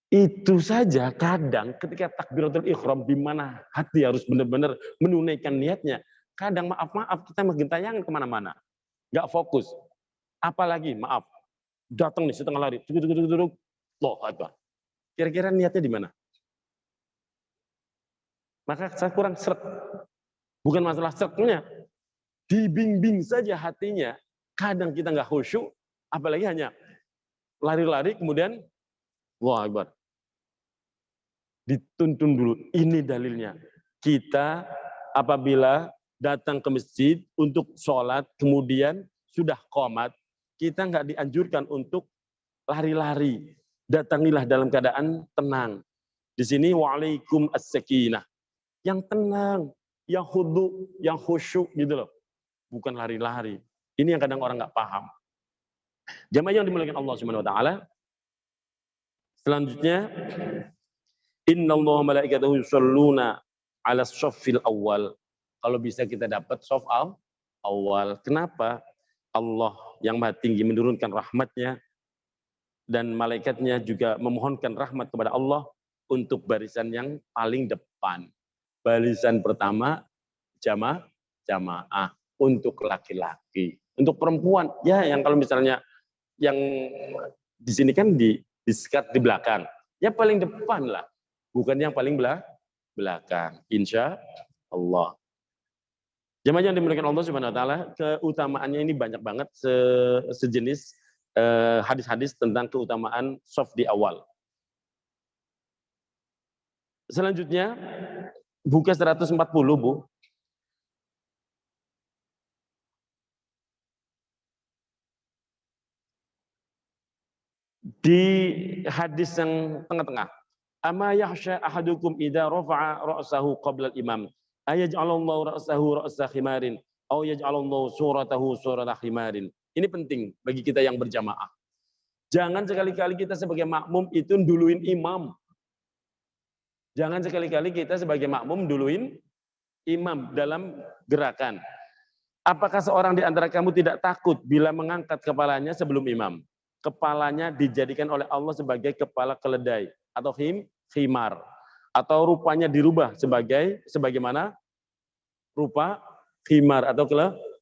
itu saja kadang ketika takbiratul ihram di mana hati harus benar-benar menunaikan niatnya. Kadang maaf kita menggentayangan kemana-mana. Nggak fokus. Apalagi maaf, datang nih setengah lari. Allahu akbar. Kira-kira niatnya di mana? Maka saya kurang seret. Bukan masalah seretnya. Dibimbing saja hatinya. Kadang kita nggak khusyuk, apalagi hanya lari-lari kemudian wah akbar. Dituntun dulu. Ini dalilnya. Kita apabila datang ke masjid untuk sholat, kemudian sudah qomat, kita nggak dianjurkan untuk lari-lari. Datangilah dalam keadaan tenang. Di sini wa'alaikum as-sakinah. Yang tenang, yang khudu, yang khusyuk gitu loh. Bukan lari-lari. Ini yang kadang orang nggak paham. Jamaah yang dimuliakan Allah Subhanahu wa taala. Selanjutnya, innallaha malaikatahu yusholluna 'alas shaffil awwal. Kalau bisa kita dapat shaf awal. Kenapa? Allah yang Maha Tinggi menurunkan rahmatnya dan malaikatnya juga memohonkan rahmat kepada Allah untuk barisan yang paling depan. Barisan pertama jamaah berjamaah untuk laki-laki. Untuk perempuan, ya yang kalau misalnya yang di sini kan di sekat di belakang, ya paling depan lah, bukan yang paling belakang. Insya Allah. Jemaah yang dimuliakan Allah Subhanahu Wa Taala, keutamaannya ini banyak banget sejenis hadis-hadis tentang keutamaan shaf di awal. Selanjutnya buka 140 Bu. Di hadis yang tengah-tengah. Ama yahsya ahadukum idza rafa'a ra'sahu qabla al-imam ayaj'alallahu ra'sahu ra'sa khimarin aw yaj'alallahu suratahu surata khimarin. Ini penting bagi kita yang berjamaah. Jangan sekali-kali kita sebagai makmum itu duluin imam. Jangan sekali-kali kita sebagai makmum duluin imam dalam gerakan. Apakah seorang di antara kamu tidak takut bila mengangkat kepalanya sebelum imam? Kepalanya dijadikan oleh Allah sebagai kepala keledai atau khimar, atau rupanya dirubah sebagaimana rupa khimar atau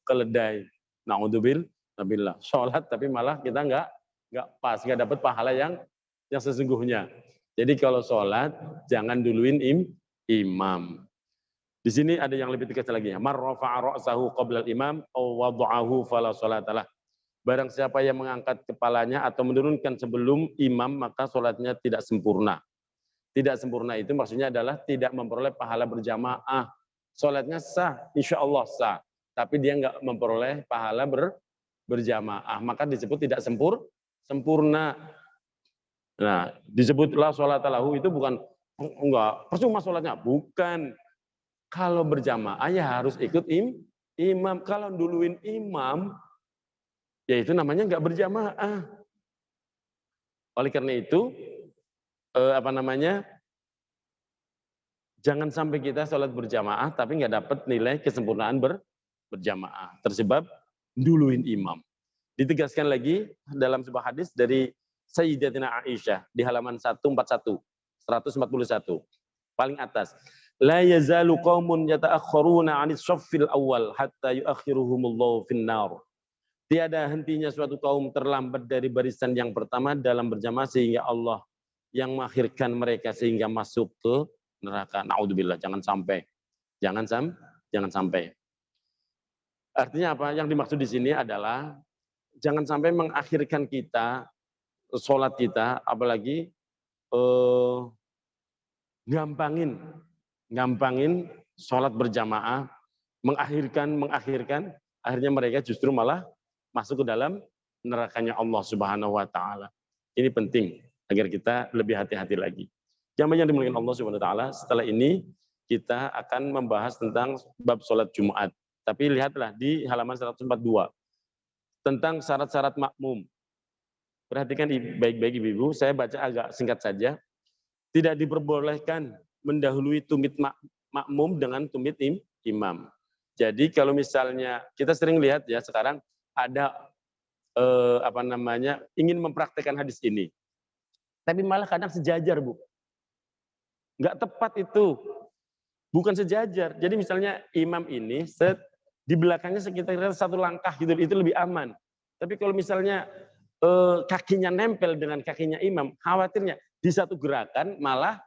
keledai. Na'udzubillah. Sholat tapi malah kita nggak pas, nggak dapat pahala yang sesungguhnya. Jadi kalau sholat jangan duluin imam. Di sini ada yang lebih tegas lagi. Man rafa'a ra'sahu qabla al-imam aw wada'ahu fala sholatalah. Barang siapa yang mengangkat kepalanya atau menurunkan sebelum imam, maka sholatnya tidak sempurna. Tidak sempurna itu maksudnya adalah tidak memperoleh pahala berjamaah. Sholatnya sah, insya Allah sah. Tapi dia nggak memperoleh pahala berjamaah. Maka disebut tidak sempurna. Nah, disebutlah sholat lahu itu bukan, enggak, percuma sholatnya. Bukan. Kalau berjamaah ya harus ikut imam. Kalau duluin imam, ya itu namanya nggak berjamaah. Oleh karena itu, jangan sampai kita sholat berjamaah tapi nggak dapat nilai kesempurnaan berjamaah. Tersebab duluin imam. Ditegaskan lagi dalam sebuah hadis dari Sayyidatina Aisyah di halaman 141, paling atas. La yazalu qaumun yata'akhkharuna 'anis shaffil awwal hatta yu'akhiruhumullahu finnar. Tiada hentinya suatu kaum terlambat dari barisan yang pertama dalam berjamaah sehingga Allah yang mengakhirkan mereka sehingga masuk ke neraka. Naudzubillah, jangan sampai. Jangan sampai. Artinya apa? Yang dimaksud di sini adalah jangan sampai mengakhirkan kita, sholat kita, apalagi gampangin sholat berjamaah, mengakhirkan, akhirnya mereka justru malah masuk ke dalam nerakanya Allah Subhanahu wa taala. Ini penting agar kita lebih hati-hati lagi. Jamaah yang dimuliakan Allah Subhanahu wa taala, setelah ini kita akan membahas tentang bab sholat Jumat. Tapi lihatlah di halaman 142 tentang syarat-syarat makmum. Perhatikan baik-baik Ibu-ibu, saya baca agak singkat saja. Tidak diperbolehkan mendahului tumit makmum dengan tumit imam. Jadi kalau misalnya kita sering lihat ya sekarang ada ingin mempraktekkan hadis ini, tapi malah kadang sejajar Bu, nggak tepat itu, bukan sejajar. Jadi misalnya imam ini di belakangnya sekitar satu langkah gitu, itu lebih aman. Tapi kalau misalnya kakinya nempel dengan kakinya imam, khawatirnya di satu gerakan malah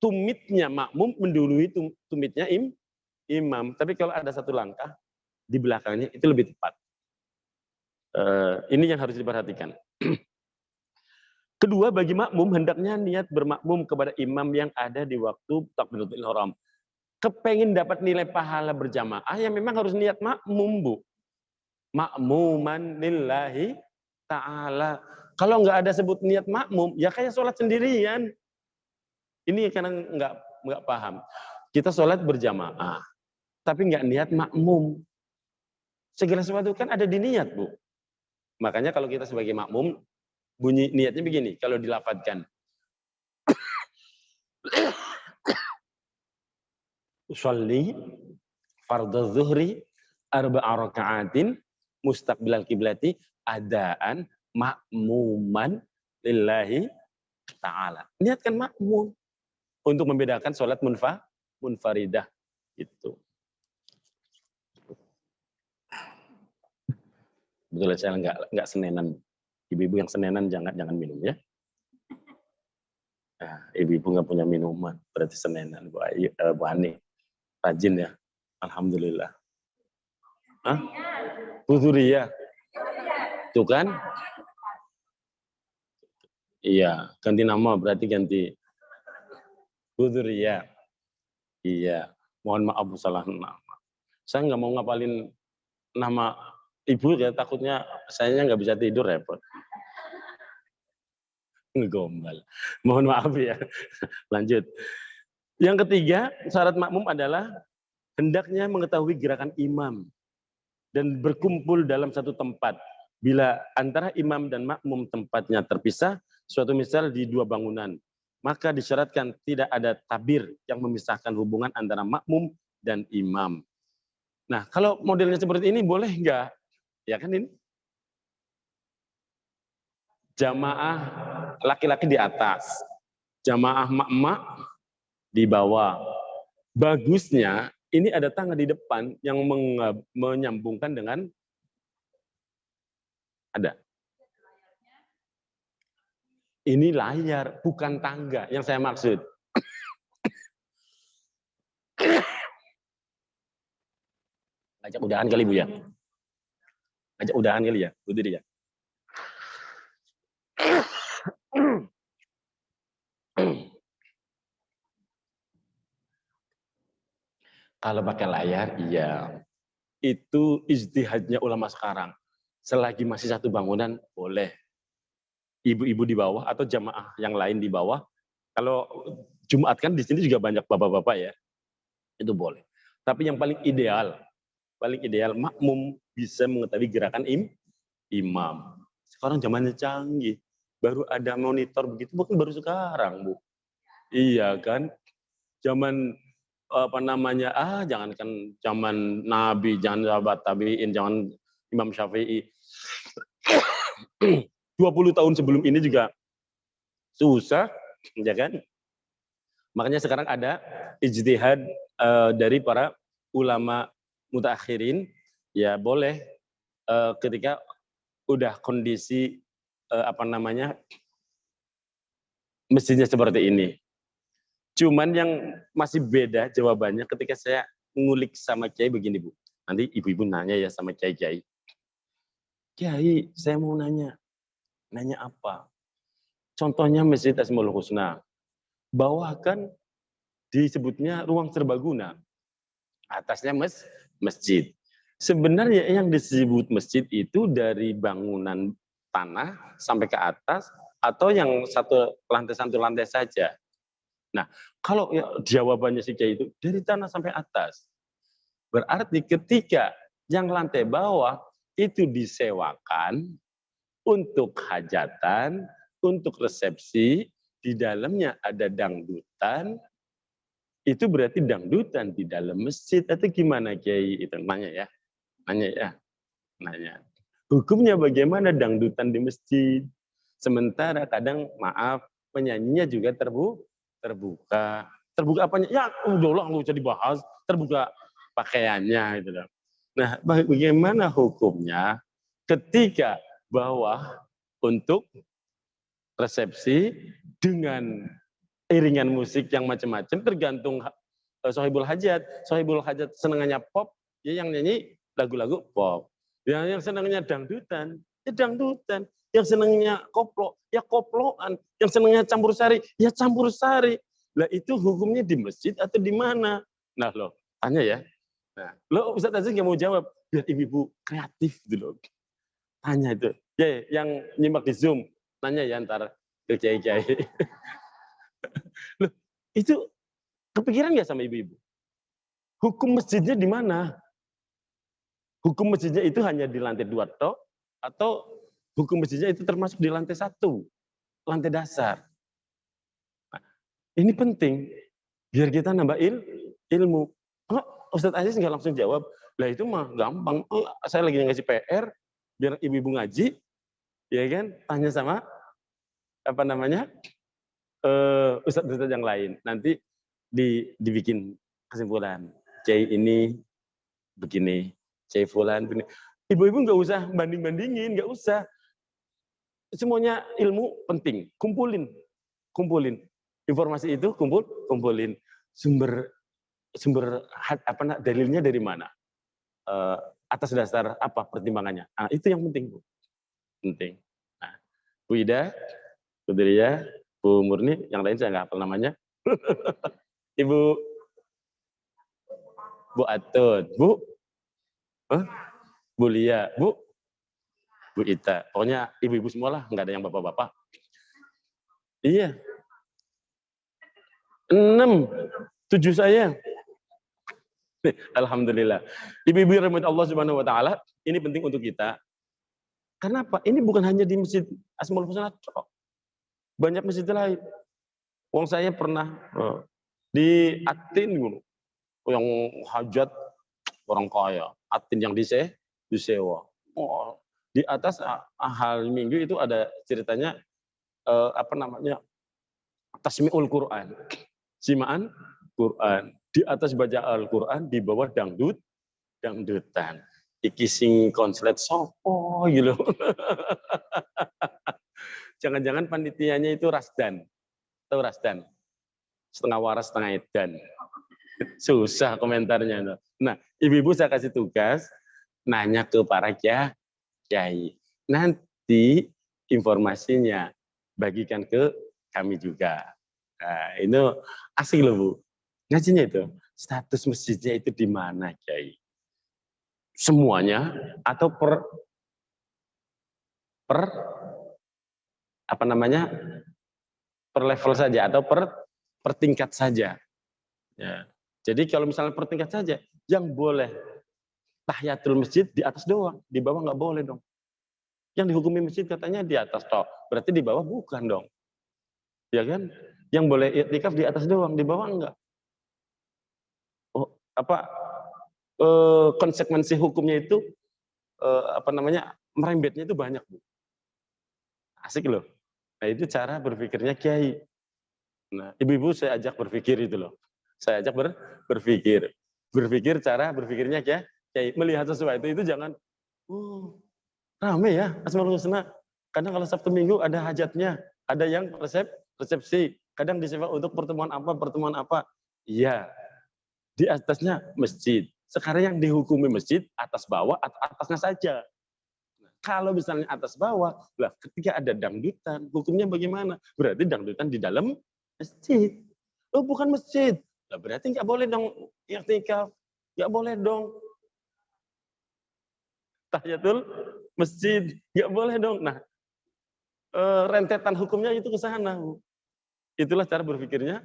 tumitnya makmum mendului tumitnya imam. Tapi kalau ada satu langkah di belakangnya itu lebih tepat. Ini yang harus diperhatikan. Kedua, bagi makmum hendaknya niat bermakmum kepada imam yang ada di waktu takbiratul ihram. Kepengen dapat nilai pahala berjamaah ya memang harus niat makmum Bu. Makmuman lillahi ta'ala. Kalau nggak ada sebut niat makmum, ya kayak sholat sendirian. Ini karena nggak paham. Kita sholat berjamaah, tapi nggak niat makmum. Segala sesuatu kan ada di niat Bu. Makanya kalau kita sebagai makmum, bunyi niatnya begini, kalau dilafadzkan. Usolli fardhu zuhri arba'a raka'atin mustaqbilal kiblati adaan makmuman lillahi ta'ala. Niatkan makmum untuk membedakan sholat munfaridah. Itu. Betul, saya nggak senenan. Ibu-ibu yang senenan jangan minum ya. Nah, ibu-ibu nggak punya minuman, berarti senenan Bu Ani. Rajin ya, alhamdulillah. Hah? Buturia. Tuh kan? Iya, ganti nama berarti ganti Buturia. Iya, mohon maaf salah nama. Saya nggak mau ngapalin nama ibu ya, takutnya saya nggak bisa tidur repot. Ngegombal. Mohon maaf ya. Lanjut. Yang ketiga, syarat makmum adalah hendaknya mengetahui gerakan imam dan berkumpul dalam satu tempat. Bila antara imam dan makmum tempatnya terpisah, suatu misal di dua bangunan, maka disyaratkan tidak ada tabir yang memisahkan hubungan antara makmum dan imam. Nah, kalau modelnya seperti ini boleh enggak? Ya kan ini? Jamaah laki-laki di atas, jamaah mak-mak di bawah. Bagusnya ini ada tangga di depan yang menyambungkan dengan ada. Ini layar, bukan tangga yang saya maksud. Ajak udahan kali Bu ya. Ajak udahan kali ya, Bu Diri ya. Kalau pakai layar, iya. Itu ijtihadnya ulama sekarang. Selagi masih satu bangunan, boleh. Ibu-ibu di bawah atau jamaah yang lain di bawah. Kalau Jumat kan di sini juga banyak bapak-bapak ya. Itu boleh. Tapi yang paling ideal makmum bisa mengetahui gerakan imam. Sekarang zamannya canggih. Baru ada monitor begitu, bukan baru sekarang, Bu. Iya kan? Zaman apa namanya, jangankan zaman Nabi, jangan sahabat tabiin, jangan Imam Syafi'i. 20 tahun sebelum ini juga susah, ya kan? Makanya sekarang ada ijtihad dari para ulama mutaakhirin, ya boleh ketika udah kondisi apa namanya masjidnya seperti ini. Cuman yang masih beda jawabannya ketika saya ngulik sama Kiai begini Bu. Nanti ibu-ibu nanya ya sama Kiai. Kiai, saya mau nanya. Nanya apa? Contohnya Masjid Asmaul Husna. Bawah kan disebutnya ruang serbaguna. Atasnya masjid. Sebenarnya yang disebut masjid itu dari bangunan tanah sampai ke atas atau yang satu lantai saja. Nah, kalau ya, jawabannya si Kiai itu dari tanah sampai atas. Berarti ketika yang lantai bawah itu disewakan untuk hajatan, untuk resepsi, di dalamnya ada dangdutan, itu berarti dangdutan di dalam masjid atau gimana Kiai? Itu nanya ya. Nanya. Hukumnya bagaimana dangdutan di masjid? Sementara kadang maaf penyanyinya juga terbuka. Terbuka apanya? Ya udahlah nggak usah dibahas. Terbuka pakaiannya gitu loh. Nah, bagaimana hukumnya ketika bawah untuk resepsi dengan iringan musik yang macam-macam tergantung Sohibul Hajat. Sohibul Hajat senangannya pop, ya yang nyanyi lagu-lagu pop. Yang senangnya dangdutan, ya dangdutan. Yang senangnya koplo, ya koploan. Yang senangnya campur sari, ya campur sari. Lah itu hukumnya di masjid atau di mana? Nah loh, tanya ya. Nah, lo Ustaz Aziz nggak mau jawab, biar ibu-ibu kreatif gitu loh. Tanya itu. Ya, yang nyimak di Zoom, tanya ya ntar ke kiai-kiai. Loh, itu kepikiran nggak sama ibu-ibu? Hukum masjidnya di mana? Hukum masjidnya itu hanya di lantai 2 tok, atau hukum masjidnya itu termasuk di lantai 1, lantai dasar. Nah, ini penting, biar kita nambah ilmu. Oh, Ustadz Aziz nggak langsung jawab, lah itu mah gampang. Oh, saya lagi ngasih PR, biar ibu-ibu ngaji, ya kan? Tanya sama apa namanya ustadz-ustadz yang lain. Nanti dibikin kesimpulan. Kiai ini begini, Kiai fulan begini. Ibu-ibu nggak usah banding-bandingin, nggak usah. Semuanya ilmu penting, kumpulin. Informasi itu kumpulin. Sumber dalilnya dari mana? Atas dasar apa pertimbangannya? Nah, itu yang penting, Bu. Penting. Nah, Bu Ida, Bu Dria, Bu Murni, yang lain saya nggak hafal namanya. Ibu Bu Atut, Bu Bu Lia, Bu Ita. Pokoknya ibu-ibu semua lah, nggak ada yang bapak-bapak. Iya. 6, 7 saya. Alhamdulillah. Ibu-ibu yang rahmat Allah Subhanahu wa taala, ini penting untuk kita. Kenapa? Ini bukan hanya di Masjid Asmaul Husna, banyak masjid lain. Wong saya pernah di Atin yang hajat orang kaya, Atin yang disewa. Oh, di atas hal minggu itu ada ceritanya tasmi'ul Quran. Simaan Quran. Di atas baca Al-Quran, di bawah dangdutan. Iki sing konslet sopo gitu. Jangan-jangan panitianya itu Rasdan. Tahu Rasdan? Setengah waras, setengah edan. Susah komentarnya. Nah, ibu-ibu saya kasih tugas, nanya ke para kiai. Nanti informasinya bagikan ke kami juga. Nah, itu asik loh, Bu. Ngajinya itu, status masjidnya itu di mana, Kiai? Semuanya atau per per level saja atau per tingkat saja. Ya. Jadi kalau misalnya per tingkat saja, yang boleh tahiyatul masjid di atas doang, di bawah nggak boleh dong. Yang dihukumi masjid katanya di atas toh, berarti di bawah bukan dong. Ya kan? Yang boleh iktikaf di atas doang, di bawah enggak. Oh, konsekuensi hukumnya itu merembetnya itu banyak, Bu. Asik loh. Nah, itu cara berpikirnya kiai. Nah, ibu-ibu saya ajak berpikir itu loh. Saya ajak berpikir. Berpikir cara berpikirnya kiai. Melihat sesuatu itu jangan, rame ya Asmaul Husna. Kadang kalau Sabtu Minggu ada hajatnya, ada yang resepsi, kadang disewa untuk pertemuan apa. Iya, di atasnya masjid. Sekarang yang dihukumi masjid atas bawah atau atasnya saja. Kalau misalnya atas bawah, lah ketika ada dangdutan, hukumnya bagaimana? Berarti dangdutan di dalam masjid. Oh, bukan masjid. Lah berarti nggak boleh dong i'tikaf. Nggak boleh dong tahiyatul masjid. Nggak boleh dong. Nah, rentetan hukumnya itu ke sana. Itulah cara berpikirnya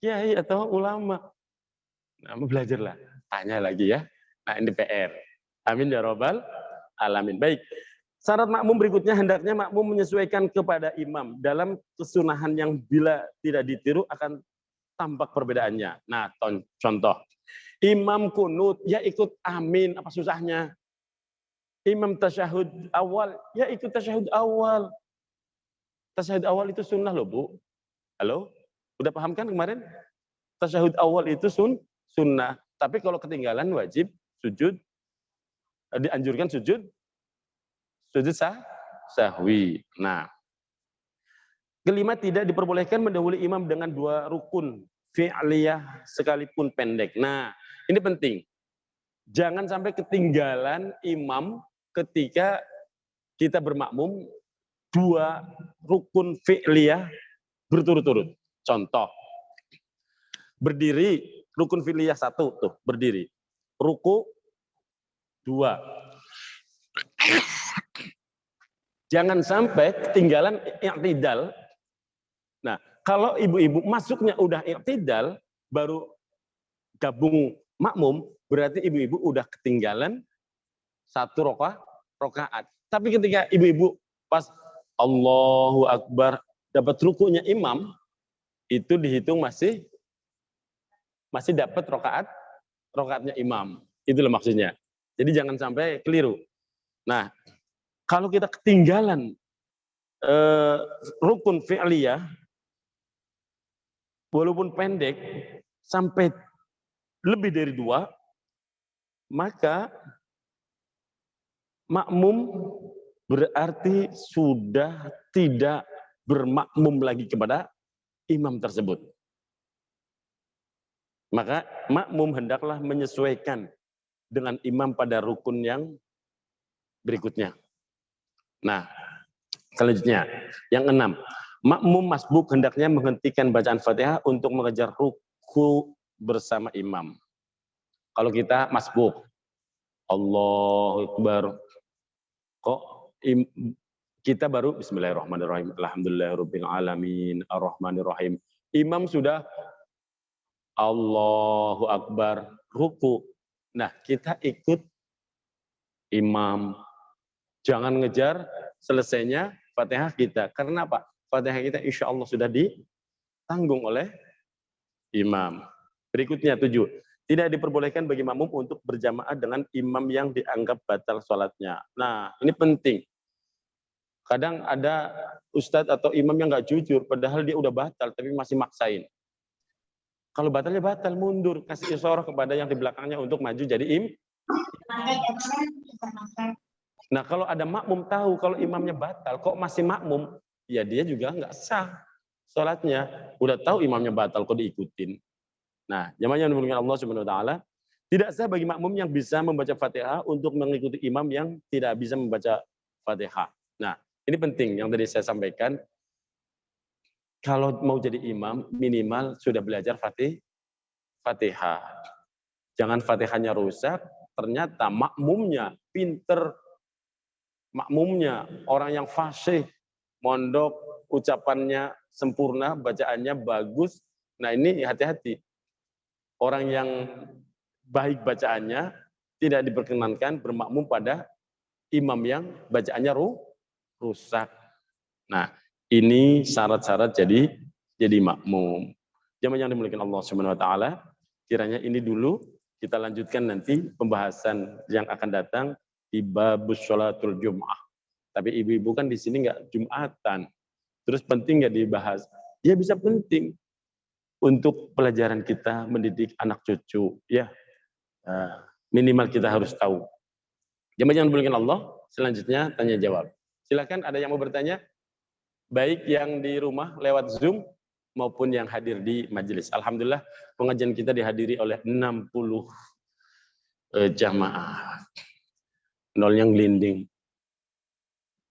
kiai atau ulama. Nah, mau belajarlah. Tanya lagi ya. Nah, ini PR. Amin ya robbal alamin. Baik. Syarat makmum berikutnya, hendaknya makmum menyesuaikan kepada imam dalam kesunahan yang bila tidak ditiru akan tampak perbedaannya. Nah, contoh. Imam kunut, ya ikut amin, apa susahnya? Imam tasyahud awal, ya ikut tasyahud awal. Tasyahud awal itu sunnah loh, Bu. Halo? Udah paham kan kemarin? Tasyahud awal itu sunnah. Tapi kalau ketinggalan wajib sujud, dianjurkan sujud sahwi. Nah, kelima, tidak diperbolehkan mendahului imam dengan 2 rukun fi'liyah sekalipun pendek. Nah, ini penting. Jangan sampai ketinggalan imam ketika kita bermakmum 2 rukun fi'liyah berturut-turut. Contoh, berdiri, rukun fi'liyah 1 tuh, berdiri. Ruku 2. Jangan sampai ketinggalan i'tidal. Nah, kalau ibu-ibu masuknya udah i'tidal, baru gabung makmum, berarti ibu-ibu udah ketinggalan 1 rakaat. Tapi ketika ibu-ibu pas Allahu Akbar dapat rukunya imam, itu dihitung masih dapat rakaatnya imam. Itulah maksudnya. Jadi jangan sampai keliru. Nah, kalau kita ketinggalan rukun fi'liyah, walaupun pendek, sampai lebih dari 2, maka Makmum berarti sudah tidak bermakmum lagi kepada imam tersebut. Maka makmum hendaklah menyesuaikan dengan imam pada rukun yang berikutnya. Nah, selanjutnya, yang 6. Makmum masbuk hendaknya menghentikan bacaan Fatihah untuk mengejar ruku bersama imam. Kalau kita masbuk, Allahu Akbar, kok kita baru Bismillahirrahmanirrahim, Alhamdulillahirabbil alamin, Arrahmanirrahim. Imam sudah Allahu Akbar, ruku. Nah, kita ikut imam. Jangan ngejar selesainya Fatihah kita. Karena apa? Fatihah kita insya Allah sudah ditanggung oleh imam. Berikutnya 7. Tidak diperbolehkan bagi makmum untuk berjamaah dengan imam yang dianggap batal sholatnya. Nah, ini penting. Kadang ada ustadz atau imam yang nggak jujur, padahal dia udah batal, tapi masih maksain. Kalau batalnya batal, mundur. Kasih isyarat kepada yang di belakangnya untuk maju jadi imam. Nah, kalau ada makmum tahu kalau imamnya batal, kok masih makmum, ya dia juga nggak sah sholatnya. Udah tahu imamnya batal, kok diikutin. Nah, jamaah yang dimuliakan Allah Subhanahu wa taala, tidak sah bagi makmum yang bisa membaca Fatihah untuk mengikuti imam yang tidak bisa membaca Fatihah. Nah, ini penting yang tadi saya sampaikan. Kalau mau jadi imam, minimal sudah belajar Fatihah. Jangan Fatihahnya rusak, ternyata makmumnya pinter, makmumnya orang yang fasih, mondok, ucapannya sempurna, bacaannya bagus. Nah, ini hati-hati. Orang yang baik bacaannya tidak diperkenankan bermakmum pada imam yang bacaannya rusak. Nah, ini syarat-syarat jadi makmum. Jamaah yang dimuliakan Allah Subhanahu wa taala, kiranya ini dulu, kita lanjutkan nanti pembahasan yang akan datang di babus sholatul Jum'ah. Tapi ibu-ibu kan di sini nggak Jumatan. Terus penting nggak dibahas? Ya bisa penting. Untuk pelajaran kita mendidik anak cucu, ya minimal kita harus tahu. Jamaah yang dimuliakan Allah, selanjutnya tanya jawab. Silakan, ada yang mau bertanya? Baik yang di rumah lewat Zoom maupun yang hadir di majelis. Alhamdulillah pengajian kita dihadiri oleh 60 jamaah. Nolnya ngelinding.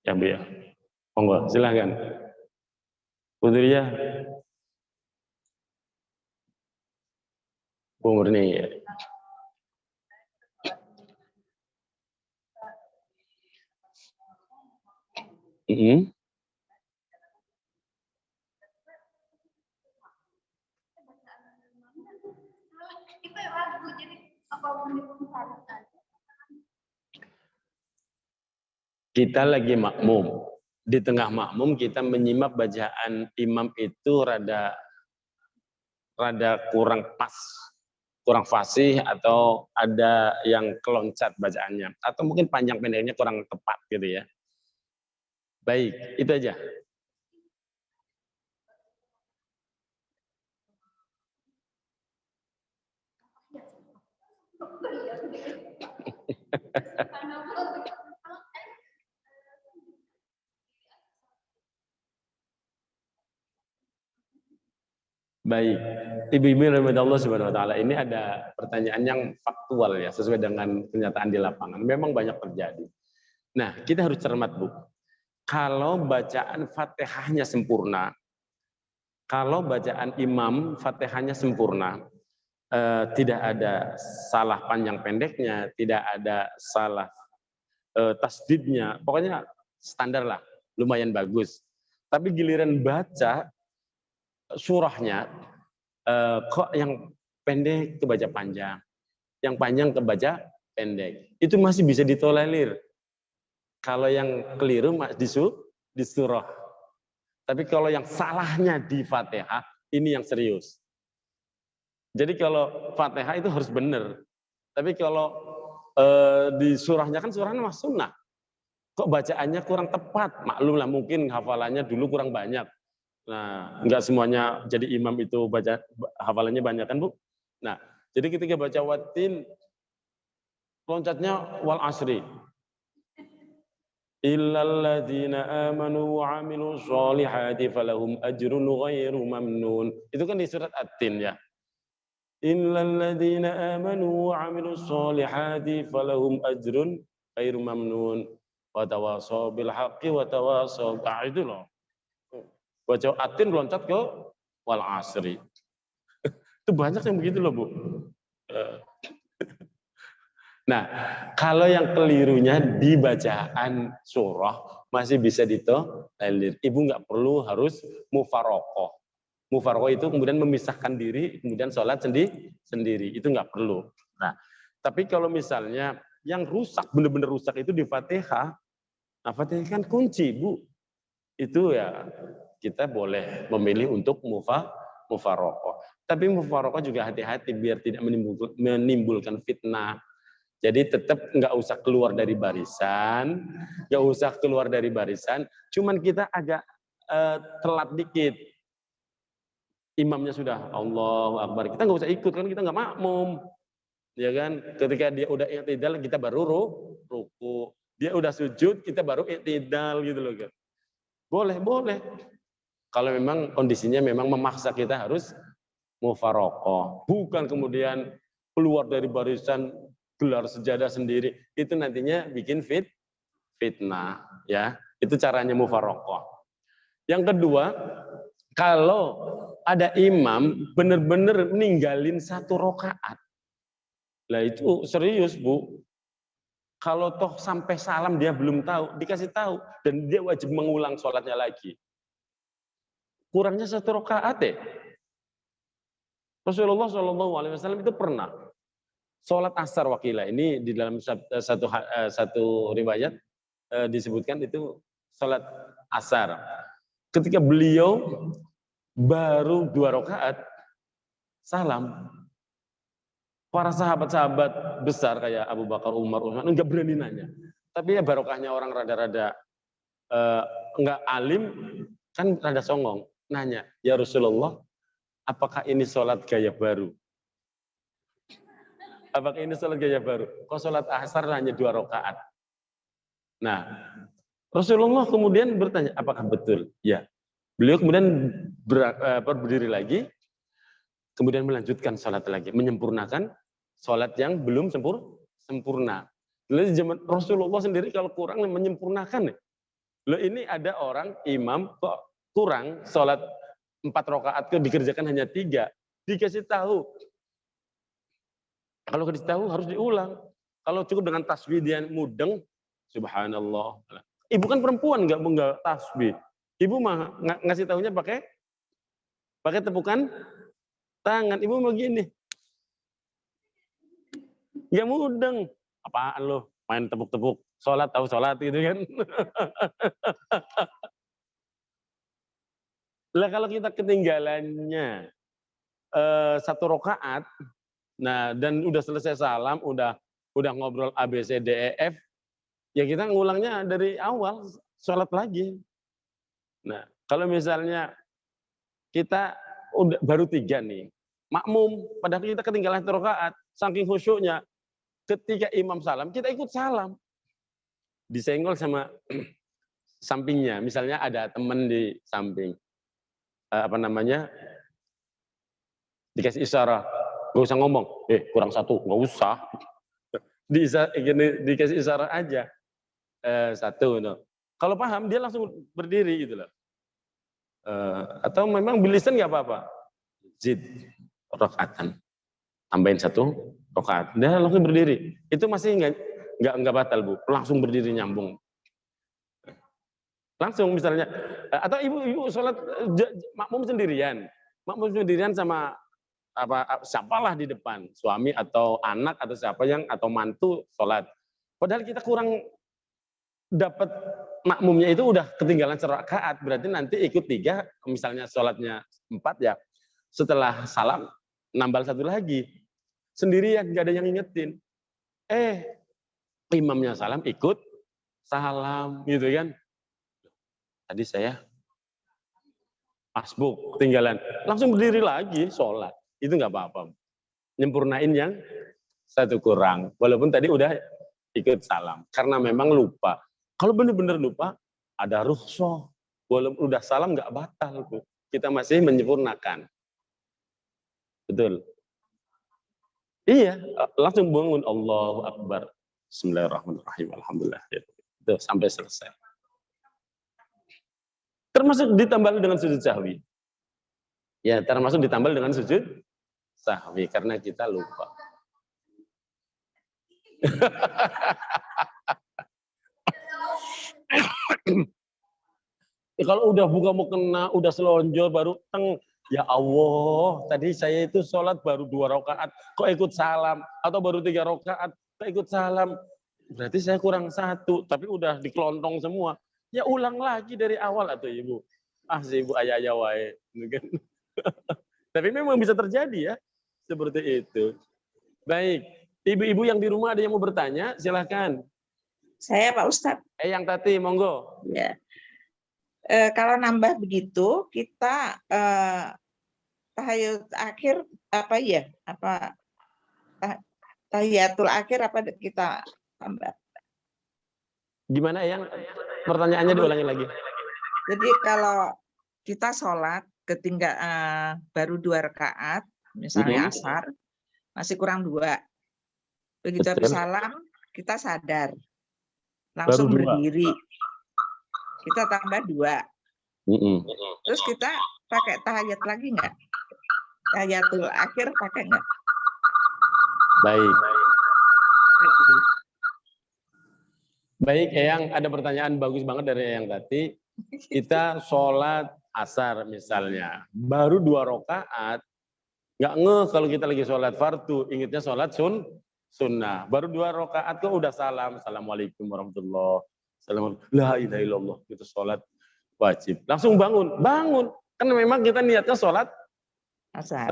Ya Bu ya. Monggo, silakan. Putri ya. Bu Murni. Kita lagi makmum. Di tengah makmum kita menyimak bacaan imam itu rada kurang pas, kurang fasih, atau ada yang keloncat bacaannya, atau mungkin panjang pendeknya kurang tepat gitu ya. Baik, itu aja. Baik, ibu-ibu rahmat Allah Subhanahu wa taala, ini ada pertanyaan yang faktual ya, sesuai dengan kenyataan di lapangan. Memang banyak terjadi. Nah, kita harus cermat, Bu. Kalau bacaan Fatihahnya sempurna, kalau bacaan imam Fatihahnya sempurna, tidak ada salah panjang pendeknya, tidak ada salah tasdidnya, pokoknya standar lah, lumayan bagus. Tapi giliran baca surahnya, kok yang pendek kebaca panjang, yang panjang kebaca pendek, itu masih bisa ditolerir. Kalau yang keliru di surah. Tapi kalau yang salahnya di Fatihah, ini yang serius. Jadi kalau Fatihah itu harus benar. Tapi kalau di surahnya kan surahnya mas sunnah. Kok bacaannya kurang tepat? Maklum lah, mungkin hafalannya dulu kurang banyak. Nah, enggak semuanya jadi imam itu baca hafalannya banyak kan, Bu? Nah, jadi ketika baca watin, loncatnya wal asri. Illal ladzina amanu wa 'amilus sholihati falahum ajrun ghairu mamnun. Itu kan di surat At-Tin ya. Illal ladzina amanu wa 'amilus sholihati falahum ajrun ghairu mamnun. Wa tawasaw bil haqqi wa tawasaw. Itu loh. Baca At-Tin loncat ke wal asri. Itu banyak yang begitu loh, Bu. Nah, kalau yang kelirunya di bacaan surah masih bisa ditolerir. Ibu nggak perlu harus mufarokoh. Mufarokoh itu kemudian memisahkan diri, kemudian sholat sendiri. Itu nggak perlu. Nah, tapi kalau misalnya yang rusak, benar-benar rusak itu di Fatihah, nah Fatihah kan kunci, Bu. Itu ya kita boleh memilih untuk mufarokoh. Tapi mufarokoh juga hati-hati biar tidak menimbulkan fitnah. Jadi tetap nggak usah keluar dari barisan, cuman kita agak telat dikit. Imamnya sudah Allahu Akbar, kita nggak usah ikut kan, kita nggak makmum, ya kan? Ketika dia udah i'tidal, kita baru ruku. Dia udah sujud, kita baru i'tidal gitu loh kan. Boleh. Kalau memang kondisinya memang memaksa kita harus mufarokoh, bukan kemudian keluar dari barisan gelar sejadah sendiri, itu nantinya bikin fitnah ya. Itu caranya mufarokoh. Yang kedua, kalau ada imam benar-benar ninggalin 1 rakaat, lah itu serius, Bu. Kalau toh sampai salam dia belum tahu, dikasih tahu dan dia wajib mengulang sholatnya lagi. Kurangnya 1 rakaat deh. Rasulullah SAW itu pernah sholat asar wakilah. Ini di dalam satu riwayat disebutkan itu sholat asar. Ketika beliau baru 2 rakaat salam, para sahabat-sahabat besar kayak Abu Bakar, Umar, Utsman enggak berani nanya. Tapi ya barokahnya orang rada-rada enggak alim kan rada songong, nanya, "Ya Rasulullah, apakah ini sholat gaya baru?" Apakah ini sholat gaya baru? Kok sholat asar hanya 2 rakaat? Nah, Rasulullah kemudian bertanya, apakah betul? Ya. Beliau kemudian berdiri lagi, kemudian melanjutkan sholat lagi, menyempurnakan sholat yang belum sempurna. Lalu zaman Rasulullah sendiri kalau kurang menyempurnakan. Loh ini ada orang imam kok kurang sholat 4 rakaat dikerjakan hanya 3, dikasih tahu. Kalau dikasih tahu harus diulang. Kalau cukup dengan tasbih dia mudeng, subhanallah. Ibu kan perempuan nggak tasbih. Ibu mah ngasih tahunya pakai tepukan tangan. Ibu mau gini. Nggak mudeng. Apaan lo? Main tepuk-tepuk. Sholat tahu sholat gitu kan. Lah kalau kita ketinggalannya 1 rakaat, nah dan udah selesai salam, udah ngobrol A B C D E F, ya kita ngulangnya dari awal, sholat lagi. Nah kalau misalnya kita udah baru 3 nih, makmum, padahal kita ketinggalan 1 rakaat, saking khusyuknya, ketika imam salam, kita ikut salam. Disenggol sama sampingnya, misalnya ada teman di samping, dikasih isyarat, nggak usah ngomong, kurang 1, nggak usah. Dikasih isyarat aja, 1. No. Kalau paham, dia langsung berdiri gitu loh. Atau memang bilisan nggak apa-apa. Zid rakaatan, tambahin 1 rakaat, dia langsung berdiri. Itu masih nggak batal, Bu. Langsung berdiri nyambung. Langsung misalnya, atau ibu sholat makmum sendirian sama siapalah di depan, suami atau anak atau siapa atau mantu sholat. Padahal kita kurang dapat makmumnya itu udah ketinggalan 1 rakaat, berarti nanti ikut 3, misalnya sholatnya 4 ya, setelah salam nambal 1 lagi, sendirian nggak ada yang ingetin. Imamnya salam ikut salam gitu kan. Tadi saya masbuk, ketinggalan. Langsung berdiri lagi, sholat. Itu nggak apa-apa. Nyempurnain yang 1 kurang. Walaupun tadi udah ikut salam. Karena memang lupa. Kalau benar-benar lupa, ada rukhsah. Walaupun udah salam nggak batal tuh. Kita masih menyempurnakan. Betul. Iya, langsung bangun Allahu Akbar. Bismillahirrahmanirrahim. Alhamdulillah. Itu sampai selesai. Termasuk ditambah dengan sujud sahwi. Ya, termasuk ditambah dengan sujud sahwi karena kita lupa. Kalau udah buka mau kena, udah selonjor baru teng. Ya Allah, tadi saya itu sholat baru 2 rakaat, kok ikut salam? Atau baru 3 rakaat, kok ikut salam? Berarti saya kurang 1, tapi udah dikelontong semua. Ya ulang lagi dari awal atau ibu. Ah si ibu ayah-ayah wae. Tapi memang bisa terjadi ya, seperti itu. Baik, ibu-ibu yang di rumah ada yang mau bertanya, silahkan. Saya Pak Ustadz. Yang tadi, monggo. Ya. Kalau nambah begitu, kita tahiyat akhir apa ya? Apa tahiyatul akhir apa kita tambah? Gimana yang pertanyaannya diulangi lagi? Jadi kalau kita sholat ketinggal baru 2 rakaat, misalnya asar, masih kurang 2. Begitu habis salam, kita sadar, langsung berdiri. Kita tambah 2. Terus kita pakai tahiyat lagi nggak? Tahiyatul akhir pakai nggak? Baik. Baik, Eyang, ada pertanyaan bagus banget dari Eyang tadi. Kita sholat asar misalnya, baru 2 rakaat, nggak ngeh kalau kita lagi sholat fardu, ingatnya sholat sunnah. Baru 2 rakaat kok udah salam, assalamualaikum warahmatullahi wabarakatuh, la ilaha illallah, itu sholat wajib. Langsung bangun, karena memang kita niatnya sholat asar.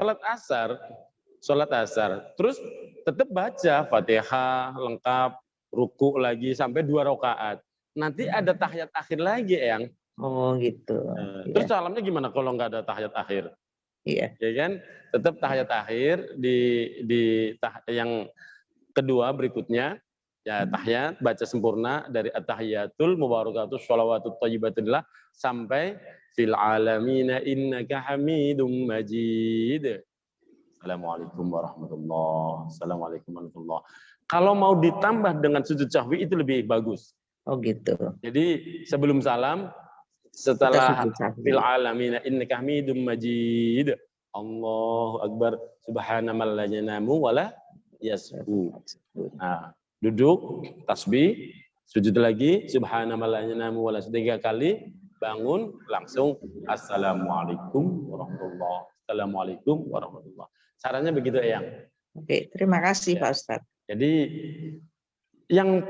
Terus tetap baca Fatihah lengkap, ruku lagi sampai 2 rakaat. Nanti ada tahiyat akhir lagi, Eyang. Oh gitu. Terus salamnya gimana kalau nggak ada tahiyat akhir? Iya. Ya kan? Tetap tahiyat akhir di yang kedua berikutnya, ya tahiyat baca sempurna dari at-tahiyatul mubarakatus sholawatut thayyibatillah sampai fil alamina innaka hamidum majid. Assalamualaikum warahmatullahi wabarakatuh. Kalau mau ditambah dengan sujud sahwi itu lebih bagus. Oh gitu. Jadi sebelum salam, setelah fil alamina innaka hamidum majid, Allahu akbar, subhanamal la yanamu wala yasbu. Nah, duduk, tasbih, sujud lagi, subhanamal la yanamu wala yasbu 3 kali, bangun, langsung assalamualaikum warahmatullahi. Assalamualaikum warahmatullahi. Caranya begitu, Eyang. Oke, terima kasih Pak Ustadz. Jadi yang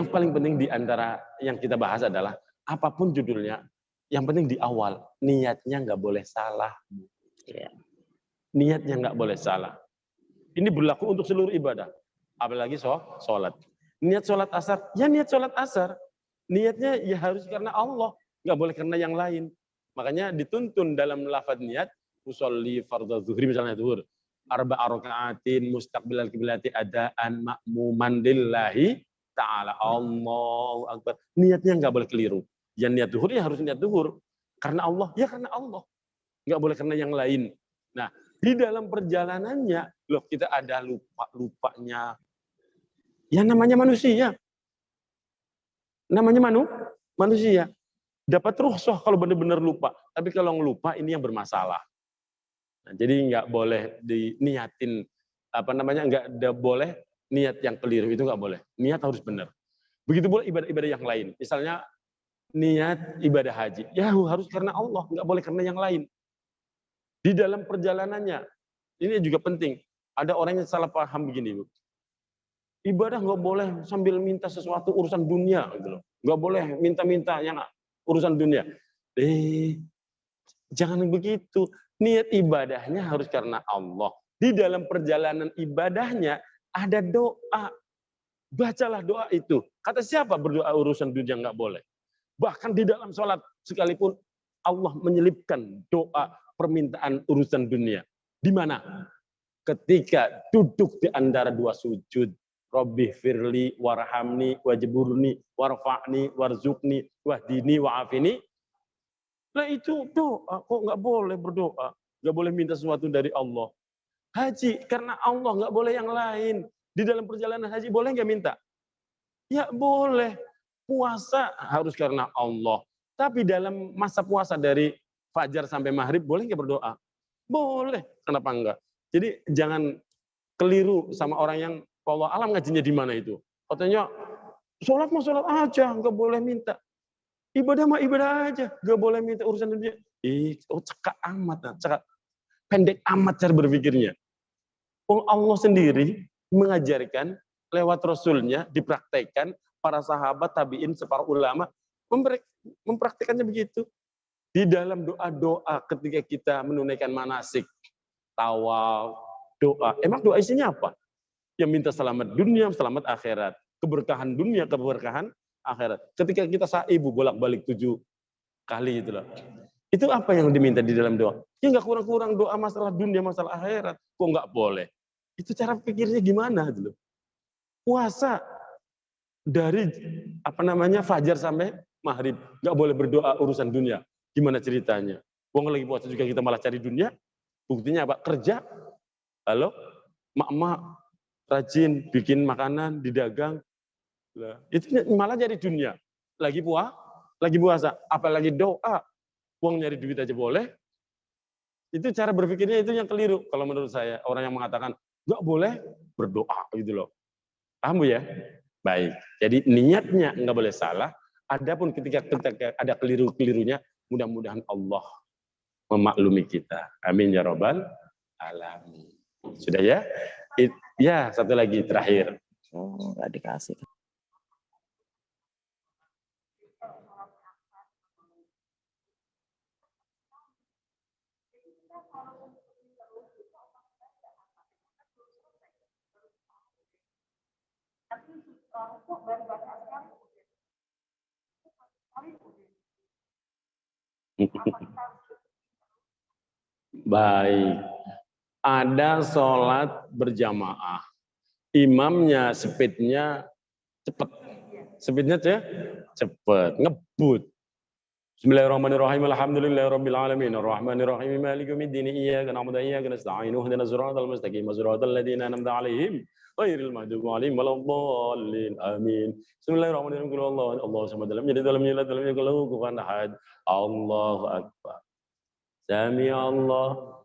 paling penting di antara yang kita bahas adalah apapun judulnya, yang penting di awal niatnya nggak boleh salah. Niatnya nggak boleh salah. Ini berlaku untuk seluruh ibadah, apalagi sholat. Niat sholat asar, ya niat sholat asar. Niatnya ya harus karena Allah, nggak boleh karena yang lain. Makanya dituntun dalam lafaz niat, usolli fardhu zuhri misalnya zuhur, 4 rakaatin mustaqbilal qiblati adaan ma'muman lillahi ta'ala. Allahu akbar. Niatnya nggak boleh keliru. Ya niat zuhur ya harus niat zuhur. Karena Allah, ya karena Allah. Nggak boleh karena yang lain. Nah, di dalam perjalanannya, loh kita ada lupanya. Ya namanya manusia. Namanya manusia. Dapat rukhsah kalau benar-benar lupa. Tapi kalau ngelupa ini yang bermasalah. Nah, jadi nggak boleh diniatin nggak boleh niat yang keliru, itu nggak boleh. Niat harus benar. Begitu pula ibadah-ibadah yang lain. Misalnya niat ibadah haji, ya harus karena Allah, nggak boleh karena yang lain. Di dalam perjalanannya, ini juga penting. Ada orang yang salah paham begini, Bu. Ibadah nggak boleh sambil minta sesuatu urusan dunia, gitu loh. Nggak boleh minta-minta yang urusan dunia. Jangan begitu. Niat ibadahnya harus karena Allah. Di dalam perjalanan ibadahnya ada doa. Bacalah doa itu. Kata siapa berdoa urusan dunia nggak boleh? Bahkan di dalam sholat sekalipun Allah menyelipkan doa permintaan urusan dunia. Di mana? Ketika duduk di antara 2 sujud. Rabbi firli warhamni wajburni warfa'ni warzuqni wahdini wa'afini. Nah itu doa, kok nggak boleh berdoa, nggak boleh minta sesuatu dari Allah. Haji, karena Allah, nggak boleh yang lain. Di dalam perjalanan haji boleh nggak minta? Ya boleh. Puasa harus karena Allah. Tapi dalam masa puasa dari fajar sampai maghrib boleh nggak berdoa? Boleh. Kenapa enggak? Jadi jangan keliru sama orang yang Allah alam ngajinya di mana itu. Katanya sholat mau sholat aja, nggak boleh minta. Ibadah mah ibadah aja, nggak boleh minta urusan dunia. Cekak amat, cekak pendek amat cara berpikirnya. Allah sendiri mengajarkan lewat Rasulnya, dipraktekkan para sahabat, tabiin, para ulama mempraktekannya begitu. Di dalam doa-doa ketika kita menunaikan manasik, tawaf, doa. Emang doa isinya apa? Yang minta selamat dunia, selamat akhirat. Keberkahan dunia, keberkahan akhirat. Ketika kita sa'ibu bolak-balik 7 kali itu loh. Itu apa yang diminta di dalam doa? Ya nggak kurang-kurang doa masalah dunia, masalah akhirat. Kok nggak boleh? Itu cara pikirnya gimana gitu loh. Puasa dari fajar sampai maghrib nggak boleh berdoa urusan dunia. Gimana ceritanya? Wong lagi puasa juga kita malah cari dunia. Buktinya apa? Kerja. Halo, mak-mak rajin bikin makanan di dagang. Itu malah jadi dunia. Lagi puasa, apalagi doa. Wong nyari duit aja boleh. Itu cara berpikirnya itu yang keliru kalau menurut saya. Orang yang mengatakan nggak boleh berdoa gitu loh. Paham ya? Baik. Jadi niatnya nggak boleh salah. Adapun ketika ada keliru-kelirunya, mudah-mudahan Allah memaklumi kita. Amin ya robbal alamin. Sudah ya? Ya, satu lagi terakhir. Oh, nggak dikasih. Baik. Ada sholat berjamaah. Imamnya speednya cepat. Speednya cepat, ngebut. Bismillahirrahmanirrahim. Alhamdulillahirabbil alamin. Arrahmanirrahim. Maliki yaumiddin. Iyyaka na'budu wa iyyaka nasta'in. Ihdinas siratal mustaqim. Siratal ladzina an'amta 'alaihim ghairil maghdubi 'alaihim waladdallin. Amin. Bismillahirrahmanirrahim. Qul huwallahu Allahu samad. Lam yalid wa lam yulad wa lam yakul lahu kufuwan ahad. Allahu akbar. Sami Allah.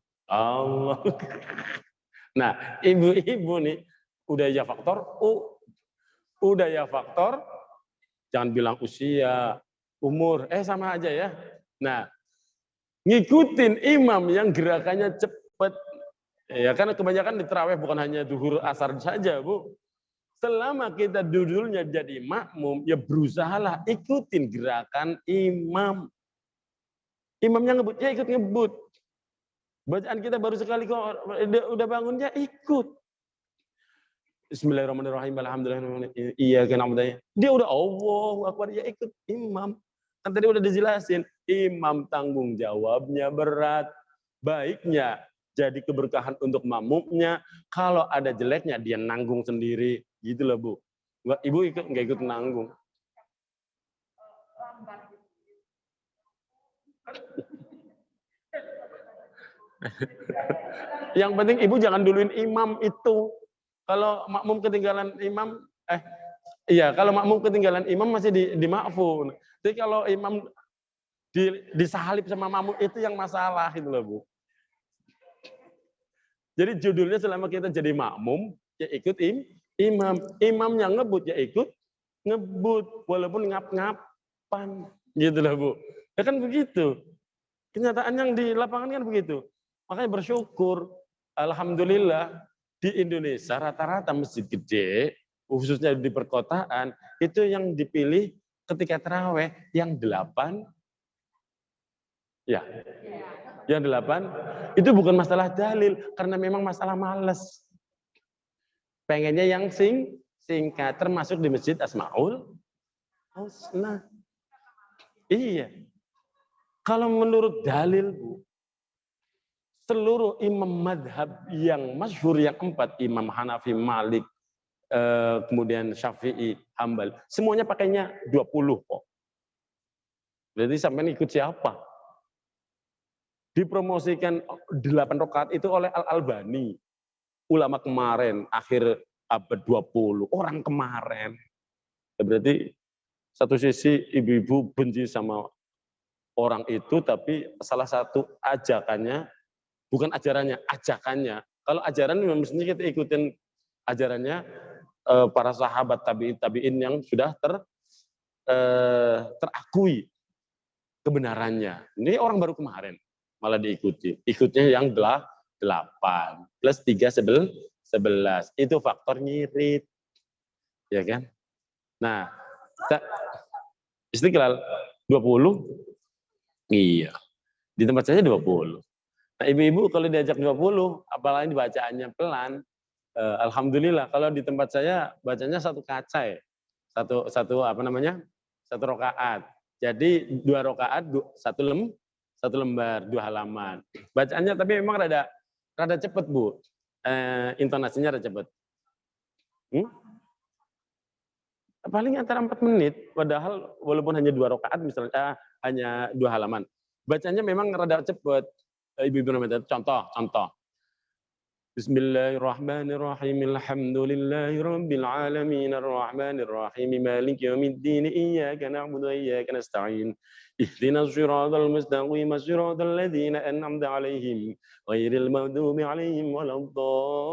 Nah, ibu-ibu nih udah ya faktor, jangan bilang usia, umur, sama aja ya. Nah, ngikutin imam yang gerakannya cepat. Ya, karena kebanyakan di tarawih bukan hanya zuhur asar saja, Bu. Selama kita dudulnya jadi makmum, ya berusahalah ikutin gerakan imam. Imamnya ngebut, ya ikut ngebut. Bacaan kita baru sekali kok udah bangunnya ikut. Bismillahirrahmanirrahim. Alhamdulillah. Iya kan namanya. Dia udah Allahu Akbar, ya ikut imam. Kan tadi udah dijelasin, imam tanggung jawabnya berat. Baiknya jadi keberkahan untuk makmumnya. Kalau ada jeleknya dia nanggung sendiri. Gitu lah, Bu. Ibu nggak ikut nanggung. Yang penting ibu jangan duluin imam itu. Kalau makmum ketinggalan imam, kalau makmum ketinggalan imam masih dimaafun. Jadi kalau imam disalip sama makmum itu yang masalah itu loh, Bu. Jadi judulnya selama kita jadi makmum, ya ikut imam. Imamnya ngebut, ya ikut ngebut. Walaupun ngap-ngapan. Gitu loh, Bu. Ya kan begitu. Kenyataan yang di lapangan kan begitu. Makanya bersyukur, alhamdulillah di Indonesia rata-rata masjid gede, khususnya di perkotaan, itu yang dipilih ketika taraweh yang 8. Ya. Yang 8 itu bukan masalah dalil karena memang masalah malas. Pengennya yang singkat termasuk di Masjid Asmaul Husna. Iya. Kalau menurut dalil, Bu, seluruh imam madhab yang masyhur yang 4, Imam Hanafi, Malik, kemudian Syafi'i, Hambal, semuanya pakainya 20 kok. Berarti sampai ikut siapa? Dipromosikan 8 rakaat itu oleh Al-Albani. Ulama kemarin, akhir abad 20, orang kemarin. Berarti satu sisi ibu-ibu benci sama orang itu, tapi salah satu ajakannya, bukan ajarannya, ajakannya. Kalau ajaran memang mestinya kita ikutin ajarannya para sahabat tabi'in yang sudah terakui kebenarannya. Ini orang baru kemarin malah diikuti. Ikutnya yang 8 plus 3 11. Itu faktor ngirit. Ya kan? Nah, Istiqlal 20. Iya. Di tempat saya 20. Nah, ibu-ibu kalau diajak 20, apalagi bacaannya pelan, alhamdulillah kalau di tempat saya bacanya satu kaca ya. Satu rakaat. Jadi 2 rakaat, satu lembar, 2 halaman. Bacaannya tapi memang rada cepet, Bu. Intonasinya rada cepet. Paling antara 4 menit, padahal walaupun hanya 2 rakaat misalnya, hanya 2 halaman. Bacanya memang rada cepet. Ibu-ibu namanya contoh. Bismillahirrahmanirrahim. Alhamdulillahi rabbil alamin arrahmanir rahim maliki yaumiddin iyyaka na'budu wa iyyaka nasta'in. Ihdinas siratal mustaqim siratal ladzina an'amta 'alaihim ghairil maghdubi 'alaihim waladdallin.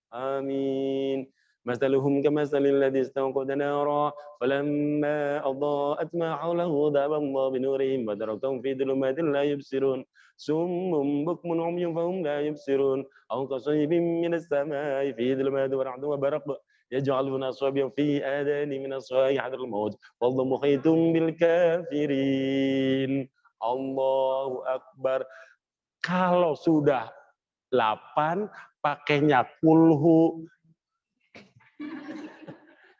Amin. مثلهم كمثل الذي استوقد نارا فلما أضاءت ما حوله ذهب الله بنورهم وتركهم في ظلمات لا يبصرون صم بكم عمي فهم لا يبصرون أو كصيب من السماء في ظلمات ورعد وبرق يجعلون أصابعهم في آذانهم من الصواعق حذر الموت والله محيط بالكافرين. Allahu Akbar. Kalau sudah 8 pakainya kulhu,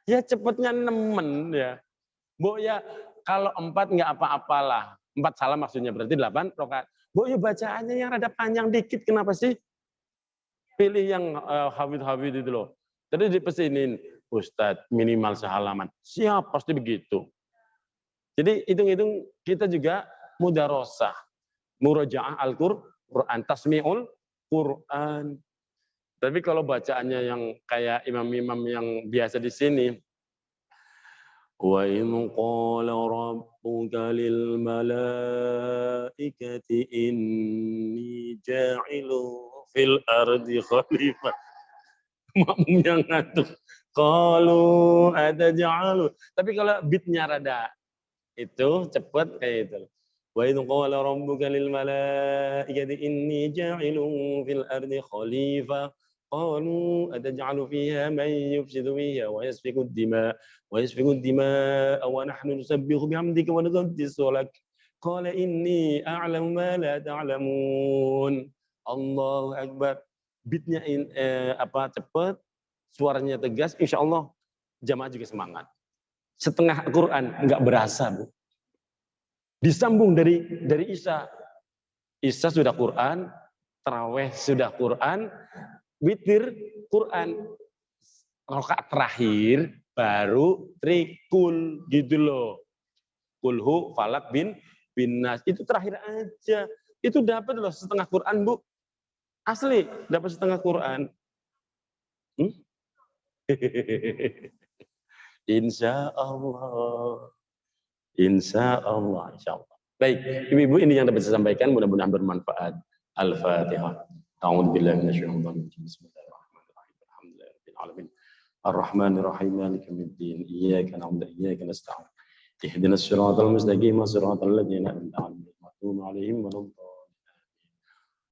ya cepetnya nemen ya. Bu ya kalau 4 nggak apa-apalah. 4 salam maksudnya berarti 8 rakaat. Bu ya bacaannya yang rada panjang dikit, kenapa sih? Pilih yang hafid-hafid itu loh. Tadi dipesinin, Ustadz minimal sehalaman. Siap, pasti begitu. Jadi hitung-hitung kita juga mudarosah. Murajaah Al-Quran, tasmi'ul Quran. Tapi kalau bacaannya yang kayak imam-imam yang biasa di sini, wa in qala rabbuka lil malaikati inni ja'ilu fil ardi khalifah. Makmum yang ngantuk. Qalu ataj'alu. Tapi kalau beatnya rada itu cepet kayak itu. Wa in qala rabbuka lil malaikati inni ja'ilu fil ardi khalifah. قالوا أتجعل فيها من يفسد فيها ويسفك الدماء ونحن نسبح بحمدك ونقدس لك قال إني أعلم ما لا تعلمون. Allahu Akbar. Beatnya cepat, suaranya tegas, insya Allah jamaah juga semangat. Setengah Quran nggak berasa, Bu. Disambung dari Isya. Isya sudah Quran, taraweh sudah Quran, witir Quran, rakaat terakhir baru trikul gitu loh. Kulhu, falak, bin nas. Itu terakhir aja. Itu dapat loh setengah Quran, Bu. Asli, dapat setengah Quran. Insya Allah. Insya Allah. Baik, ibu-ibu, ini yang dapat saya sampaikan. Mudah-mudahan bermanfaat. Al-Fatihah. أعوذ بالله من الشيطان الرجيم بسم الله الرحمن الرحيم الحمد لله رب العالمين الرحمن الرحيم مالك يوم الدين إياك نعبد وإياك نستعين اهدنا الصراط المستقيم صراط الذين أنعمت عليهم غير المغضوب عليهم ولا الضالين.